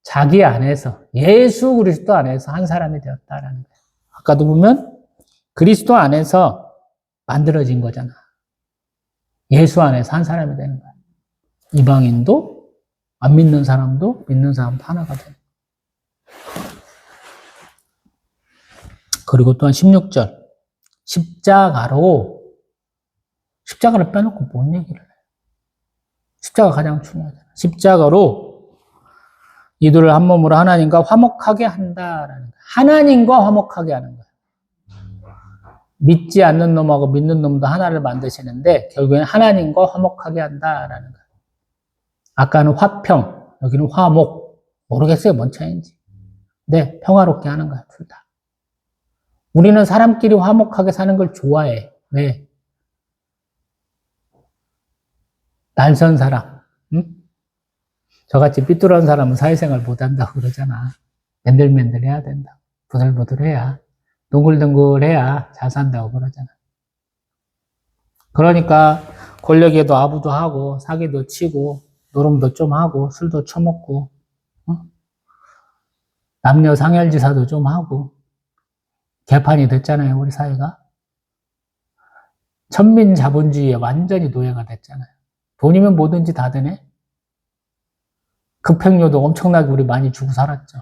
자기 안에서 예수 그리스도 안에서 한 사람이 되었다라는 거예요. 아까도 보면 그리스도 안에서 만들어진 거잖아. 예수 안에서 한 사람이 되는 거야. 이방인도 안 믿는 사람도 믿는 사람도 하나가 되는 거야. 그리고 또한 16절 십자가를 빼놓고 뭔 얘기를 해. 십자가 가장 중요하잖아. 십자가로 이들을 한 몸으로 하나님과 화목하게 한다라는 거야. 하나님과 화목하게 하는 거야. 믿지 않는 놈하고 믿는 놈도 하나를 만드시는데 결국에는 하나님과 화목하게 한다라는 거야. 아까는 화평, 여기는 화목. 모르겠어요, 뭔 차이인지. 네, 평화롭게 하는 거야, 둘 다. 우리는 사람끼리 화목하게 사는 걸 좋아해. 왜? 낯선 사람, 응? 저같이 삐뚤어진 사람은 사회생활 못한다고 그러잖아. 맨들맨들 해야 된다. 부들부들해야, 동글동글해야 잘 산다고 그러잖아. 그러니까 권력에도 아부도 하고 사기도 치고 노름도 좀 하고 술도 처먹고 남녀 상열지사도 좀 하고 개판이 됐잖아요, 우리 사회가. 천민 자본주의에 완전히 노예가 됐잖아요. 돈이면 뭐든지 다 되네. 급행료도 엄청나게 우리 많이 주고 살았죠.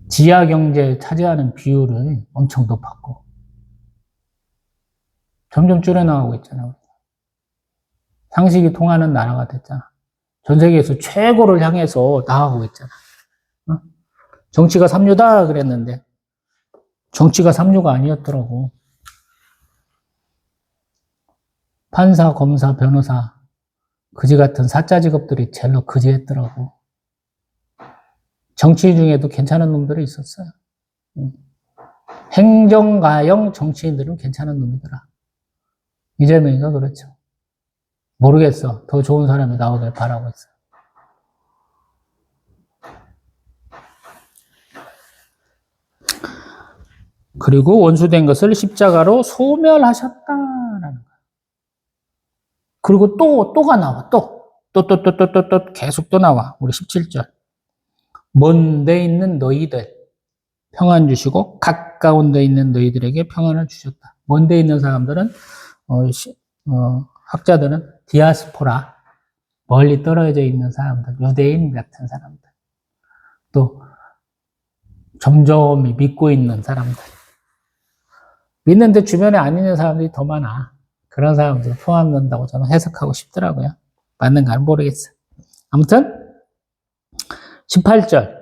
지하 경제 차지하는 비율은 엄청 높았고 점점 줄여나가고 있잖아요. 상식이 통하는 나라가 됐잖아. 전 세계에서 최고를 향해서 나아가고 있잖아. 정치가 삼류다 그랬는데 정치가 삼류가 아니었더라고. 판사, 검사, 변호사 그지 같은 사짜 직업들이 제일로 그지했더라고. 정치인 중에도 괜찮은 놈들이 있었어요. 행정가형 정치인들은 괜찮은 놈이더라. 이재명이가 그렇죠. 모르겠어. 더 좋은 사람이 나오길 바라고 있어. 그리고 원수된 것을 십자가로 소멸하셨다라는 거야. 그리고 또가 나와, 또. 또 계속 또 나와. 우리 17절. 먼 데 있는 너희들 평안 주시고 가까운 데 있는 너희들에게 평안을 주셨다. 먼 데 있는 사람들은 학자들은 디아스포라, 멀리 떨어져 있는 사람들, 유대인 같은 사람들, 또 점점 믿고 있는 사람들, 믿는데 주변에 안 있는 사람들이 더 많아. 그런 사람들 포함된다고 저는 해석하고 싶더라고요. 맞는가는 모르겠어요. 아무튼 18절.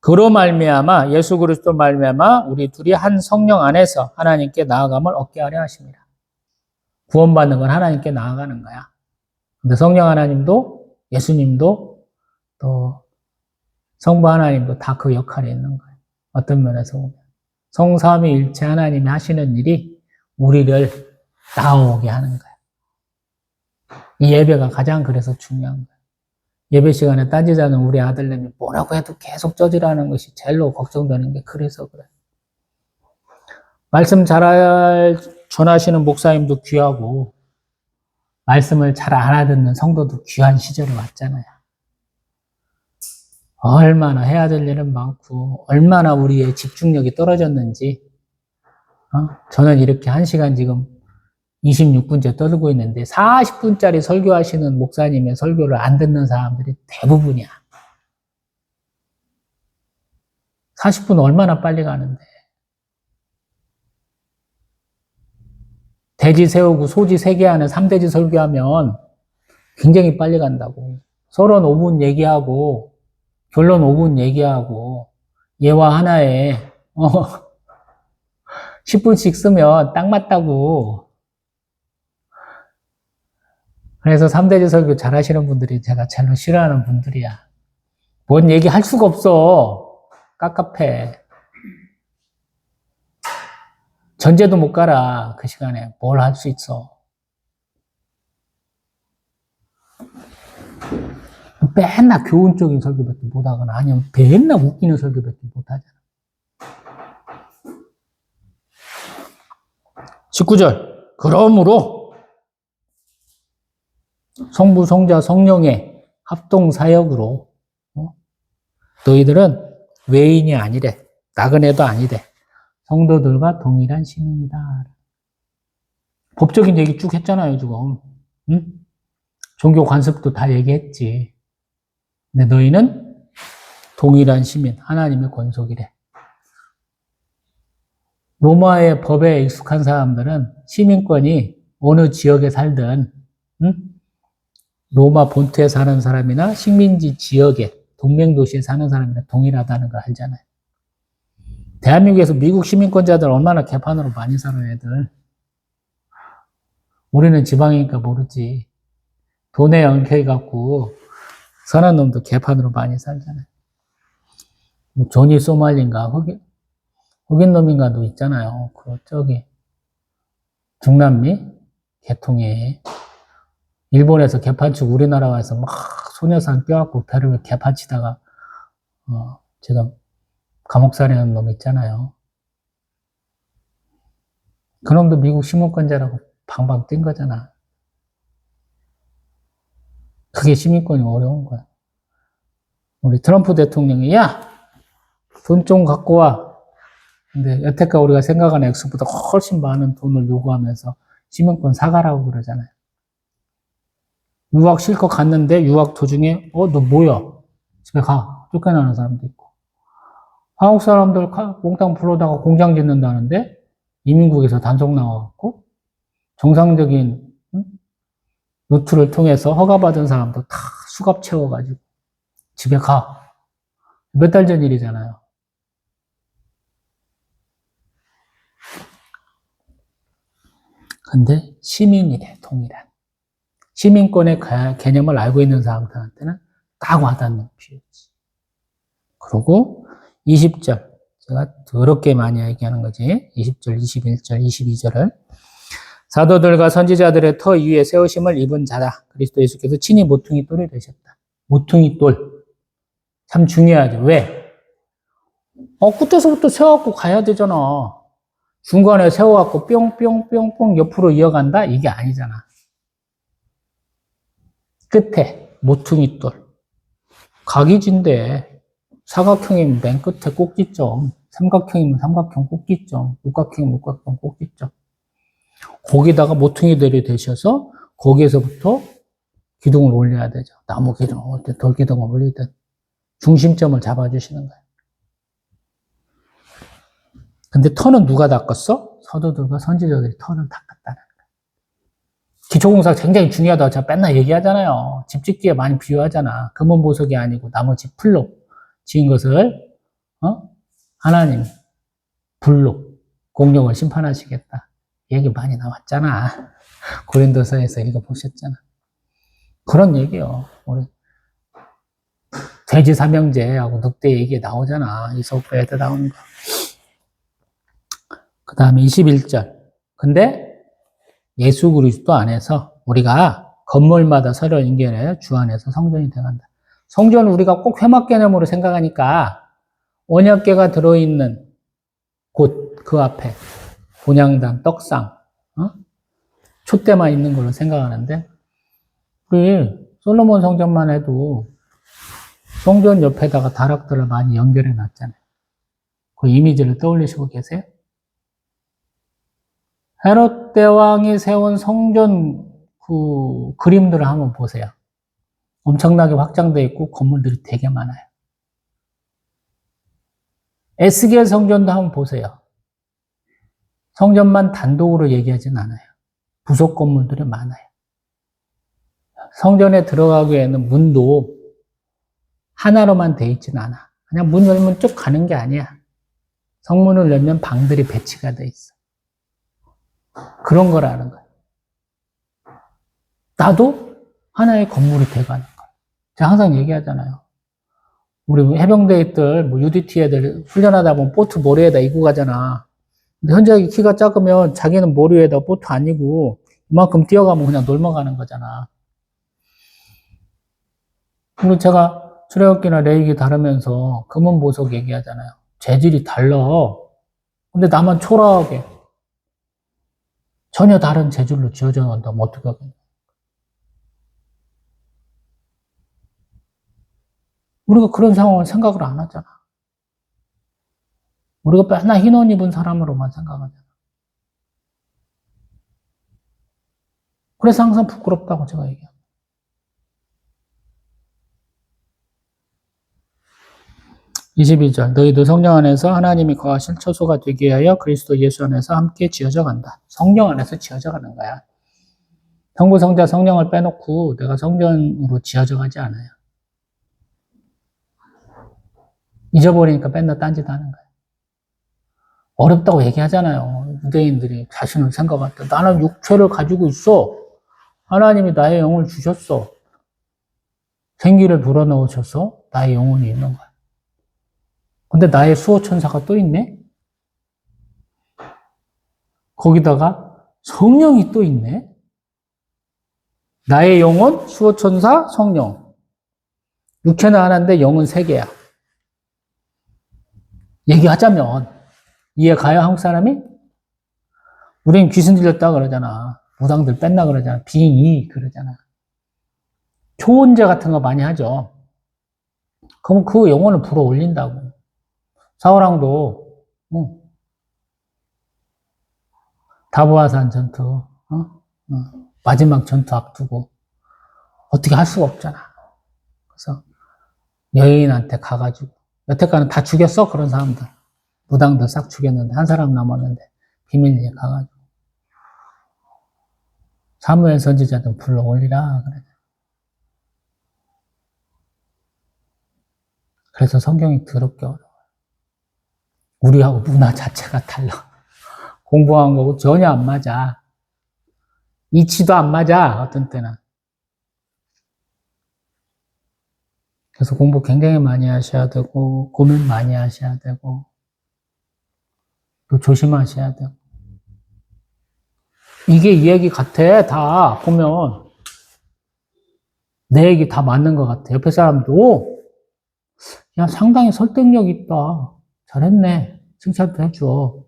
그로 말미암아 예수 그리스도 말미암아 우리 둘이 한 성령 안에서 하나님께 나아감을 얻게 하려 하십니다. 구원받는 건 하나님께 나아가는 거야. 근데 성령 하나님도 예수님도 또 성부 하나님도 다 그 역할이 있는 거예요. 어떤 면에서 보면 성삼위일체 하나님이 하시는 일이 우리를 나오게 하는 거예요. 이 예배가 가장 그래서 중요한 거예요. 예배 시간에 딴짓하는 우리 아들내미 뭐라고 해도 계속 쩌지라는 것이 제일로 걱정되는 게 그래서 그래요. 말씀 잘 전하시는 목사님도 귀하고 말씀을 잘 알아듣는 성도도 귀한 시절이 왔잖아요. 얼마나 해야 될 일은 많고 얼마나 우리의 집중력이 떨어졌는지 저는 이렇게 1시간 지금 26분째 떠들고 있는데 40분짜리 설교하시는 목사님의 설교를 안 듣는 사람들이 대부분이야. 40분 얼마나 빨리 가는데. 돼지 세우고 소지 3개 하는 3대지 설교하면 굉장히 빨리 간다고. 서론 5분 얘기하고 결론 5분 얘기하고 예화 하나에 10분씩 쓰면 딱 맞다고. 그래서 3대지 설교 잘 하시는 분들이 제가 제일 싫어하는 분들이야. 뭔 얘기 할 수가 없어. 깝깝해. 전제도 못 가라. 그 시간에 뭘 할 수 있어. 맨날 교훈적인 설교밖에 못 하거나 아니면 맨날 웃기는 설교밖에 못 하잖아. 19절. 그러므로 성부, 성자, 성령의 합동 사역으로 너희들은 외인이 아니래. 나그네도 아니래. 성도들과 동일한 시민이다. 법적인 얘기 쭉 했잖아요, 지금. 응? 종교 관습도 다 얘기했지. 근데 너희는 동일한 시민, 하나님의 권속이래. 로마의 법에 익숙한 사람들은 시민권이 어느 지역에 살든 로마 본토에 사는 사람이나 식민지 지역에 동맹도시에 사는 사람이나 동일하다는 걸 알잖아요. 대한민국에서 미국 시민권자들 얼마나 개판으로 많이 살아요, 애들. 우리는 지방이니까 모르지. 돈에 엉켜갖고 선한 놈도 개판으로 많이 살잖아요. 뭐 조니 소말리인가 흑인 놈인가도 있잖아요. 중남미 개통에 일본에서 개판치고 우리나라 와서 막 소녀상 껴갖고 배를 개판치다가 지금 감옥살이하는 놈 있잖아요. 그놈도 미국 시민권자라고 방방 뛴 거잖아. 그게 시민권이 어려운 거야. 우리 트럼프 대통령이 돈 좀 갖고 와. 근데 여태까지 우리가 생각하는 액수보다 훨씬 많은 돈을 요구하면서 시민권 사가라고 그러잖아요. 유학 실컷 갔는데 유학 도중에 너 뭐야? 집에 가. 쫓겨나는 사람도 있고. 한국 사람들 몽땅 불러다가 공장 짓는다는데 이민국에서 단속 나와갖고 정상적인 루트를 통해서 허가받은 사람도 다 수갑 채워가지고 집에 가. 몇 달 전 일이잖아요. 근데 시민이래, 동일한. 시민권의 개념을 알고 있는 사람들한테는 딱 와닿는 비유지. 그리고 20절. 제가 더럽게 많이 얘기하는 거지. 20절, 21절, 22절을. 사도들과 선지자들의 터 위에 세우심을 입은 자다. 그리스도 예수께서 친히 모퉁이 돌이 되셨다. 모퉁이 돌. 참 중요하죠. 왜? 끝에서부터 세워갖고 가야 되잖아. 중간에 세워갖고 뿅뿅뿅뿅 옆으로 이어간다? 이게 아니잖아. 끝에 모퉁이 돌. 각이진데 사각형이면 맨 끝에 꼭지점, 삼각형이면 삼각형 꼭지점, 육각형이면 육각형 꼭지점. 거기다가 모퉁이들이 되셔서 거기에서부터 기둥을 올려야 되죠. 나무 기둥, 돌 기둥을 올리든 중심점을 잡아주시는 거예요. 근데 터는 누가 닦았어? 서도들과 선지자들이 터는 닦았다는 거예요. 기초공사가 굉장히 중요하다고 제가 맨날 얘기하잖아요. 집 짓기에 많이 비유하잖아. 금은 보석이 아니고 나머지 풀로 지은 것을 하나님 불로 공룡을 심판하시겠다. 얘기 많이 나왔잖아. 고린도서에서 읽어보셨잖아. 그런 얘기요. 우리 돼지 삼형제하고 늑대 얘기 나오잖아. 이소프에도 나오는 거. 그 다음에 21절. 근데 예수 그리스도 안에서 우리가 건물마다 서로 연결해 주 안에서 성전이 돼간다. 성전을 우리가 꼭 회막 개념으로 생각하니까 언약궤가 들어있는 곳, 그 앞에 본향단, 떡상, 촛대만 있는 걸로 생각하는데 우리 솔로몬 성전만 해도 성전 옆에다가 다락들을 많이 연결해 놨잖아요. 그 이미지를 떠올리시고 계세요? 헤롯 대왕이 세운 성전 그 그림들을 한번 보세요. 엄청나게 확장되어 있고 건물들이 되게 많아요. 에스겔 성전도 한번 보세요. 성전만 단독으로 얘기하진 않아요. 부속 건물들이 많아요. 성전에 들어가기에는 문도 하나로만 되어 있진 않아. 그냥 문 열면 쭉 가는 게 아니야. 성문을 열면 방들이 배치가 돼 있어. 그런 거라는 거야. 나도 하나의 건물이 돼가는 거야. 제가 항상 얘기하잖아요. 우리 해병대 애들, 뭐 UDT 애들 훈련하다 보면 보트 모래에다 이고 가잖아. 근데 현저하게 키가 작으면 자기는 모래에다 보트 안 이고 이만큼 뛰어가면 그냥 놀러가는 거잖아. 그리고 제가 출애굽기나 레위기 다루면서 금은 보석 얘기하잖아요. 재질이 달라. 근데 나만 초라하게 전혀 다른 재질로 지어져 놓는다면 어떻게 하겠냐. 우리가 그런 상황을 생각을 안 하잖아. 우리가 맨날 흰 옷 입은 사람으로만 생각하잖아. 그래서 항상 부끄럽다고 제가 얘기합니다. 22절 너희도 성령 안에서 하나님이 거하실 처소가 되게 하여 그리스도 예수 안에서 함께 지어져 간다. 성령 안에서 지어져 가는 거야. 성부, 성자, 성령을 빼놓고 내가 성전으로 지어져 가지 않아요. 잊어버리니까 맨날 딴짓 하는 거예요. 어렵다고 얘기하잖아요. 유대인들이 자신을 생각할 때 나는 육체를 가지고 있어. 하나님이 나의 영을 주셨어. 생기를 불어넣으셔서 나의 영혼이 있는 거야. 근데 나의 수호천사가 또 있네? 거기다가 성령이 또 있네? 나의 영혼, 수호천사, 성령. 육체는 하나인데 영은 세 개야. 얘기하자면 이해 가요, 한국 사람이? 우린 귀신 들렸다 그러잖아. 무당들 뺐나 그러잖아. 빙의 그러잖아. 초혼제 같은 거 많이 하죠. 그럼 그 영혼을 불어 올린다고. 사우랑도 다보아산 전투, 마지막 전투 앞두고 어떻게 할 수가 없잖아. 그래서 여인한테 가가지고 여태까지는 다 죽였어 그런 사람들. 무당들 싹 죽였는데 한 사람 남았는데 비밀리에 가가지고 사무엘 선지자도 불러 올리라 그래. 그래서 성경이 더럽게 어려워요. 우리하고 문화 자체가 달라. 공부한 거고 전혀 안 맞아. 이치도 안 맞아, 어떤 때는. 그래서 공부 굉장히 많이 하셔야 되고, 고민 많이 하셔야 되고, 또 조심하셔야 되고. 이게 이 얘기 같아, 다 보면. 내 얘기 다 맞는 것 같아. 옆에 사람도, 야, 상당히 설득력 있다. 잘했네. 칭찬도 해줘.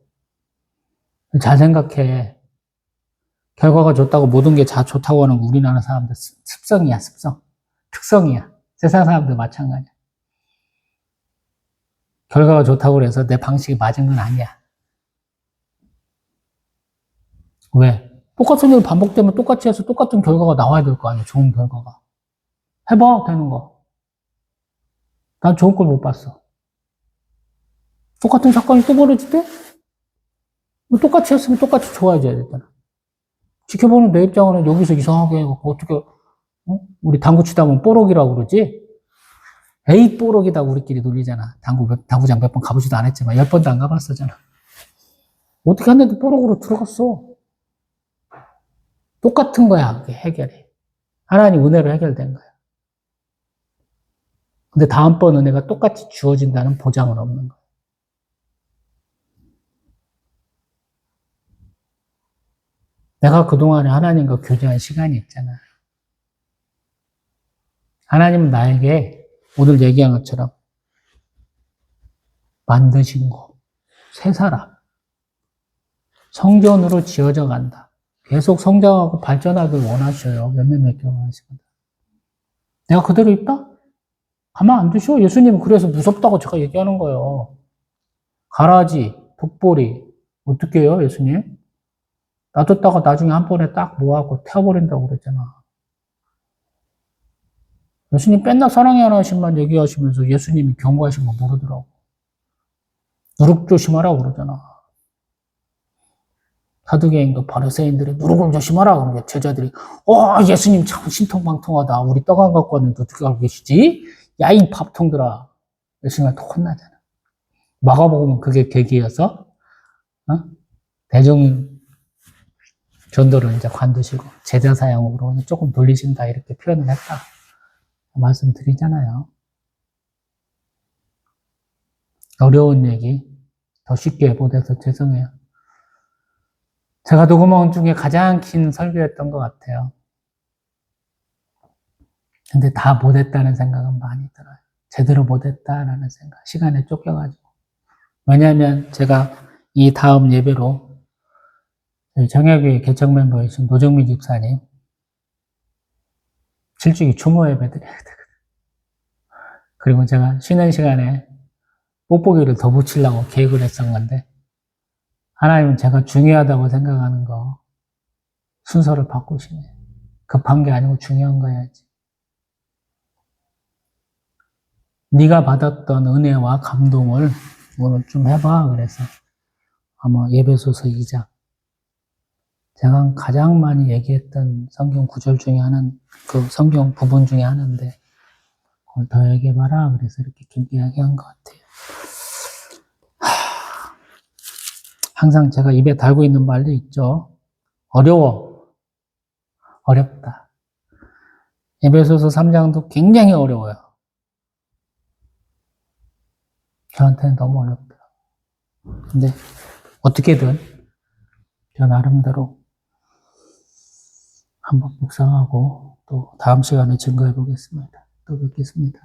잘 생각해. 결과가 좋다고 모든 게 다 좋다고 하는 거 우리나라 사람들 습성이야, 습성. 특성이야. 세상 사람들 마찬가지야. 결과가 좋다고 해서 내 방식이 맞은 건 아니야. 왜? 똑같은 일 반복되면 똑같이 해서 똑같은 결과가 나와야 될 거 아니야, 좋은 결과가. 해봐, 되는 거. 난 좋은 걸 못 봤어. 똑같은 사건이 또 벌어질 때? 똑같이 했으면 똑같이 좋아져야 되잖아. 지켜보는 내 입장으로는 여기서 이상하게 해갖고 어떻게, 우리 당구 치다 보면 뽀록이라고 그러지? 에이, 뽀록이다 우리끼리 놀리잖아. 당구장 몇 번 가보지도 않았지만 10번도 안 가봤었잖아. 어떻게 했는데 뽀록으로 들어갔어. 똑같은 거야, 그게 해결이. 하나님 은혜로 해결된 거야. 근데 다음번 은혜가 똑같이 주어진다는 보장은 없는 거야. 내가 그동안에 하나님과 교제한 시간이 있잖아. 하나님은 나에게 오늘 얘기한 것처럼 만드신 거, 새 사람, 성전으로 지어져 간다. 계속 성장하고 발전하길 원하셔요. 몇몇 경험하시거든. 내가 그대로 있다? 가만 안 두셔. 예수님은 그래서 무섭다고 제가 얘기하는 거예요. 가라지, 독보리, 어떻게 해요, 예수님? 놔뒀다가 나중에 한 번에 딱 모아갖고 태워버린다고 그랬잖아. 예수님 맨날 사랑의 하나님만 얘기하시면서 예수님이 경고하신 거 모르더라고. 누룩 조심하라고 그러잖아. 사두개인도 바리새인들이 누룩을 조심하라 그러는 게 제자들이 예수님 참 신통방통하다. 우리 떡 안 갖고 왔는데 어떻게 알고 계시지? 야, 이 밥통들아. 예수님한테 혼나잖아. 마가복음은 그게 계기여서 대중 전도를 이제 관두시고 제자 사역으로 조금 돌리신다 이렇게 표현을 했다. 말씀드리잖아요. 어려운 얘기 더 쉽게 못해서 죄송해요. 제가 녹음한 중에 가장 긴 설교였던 것 같아요. 근데 다 못했다는 생각은 많이 들어요. 제대로 못했다라는 생각. 시간에 쫓겨가지고. 왜냐하면 제가 이 다음 예배로 정약교회 개척 멤버이신 노정미 집사님 7주기 추모 예배 드려야 되거든요. 그리고 제가 쉬는 시간에 뽁뽁이를 더 붙이려고 계획을 했었는데 하나님은 제가 중요하다고 생각하는 거 순서를 바꾸시네. 급한 게 아니고 중요한 거야지. 네가 받았던 은혜와 감동을 오늘 좀 해봐. 그래서 아마 예배소서 2장. 제가 가장 많이 얘기했던 성경 구절 중에 하나는 그 성경 부분 중에 하나인데 그걸 더 얘기해봐라. 그래서 이렇게 길게 이야기한 것 같아요. 항상 제가 입에 달고 있는 말도 있죠. 어려워. 어렵다. 에베소서 3장도 굉장히 어려워요. 저한테는 너무 어렵다. 근데 어떻게든 저 나름대로 한번 묵상하고 또 다음 시간에 증거해 보겠습니다. 또 뵙겠습니다.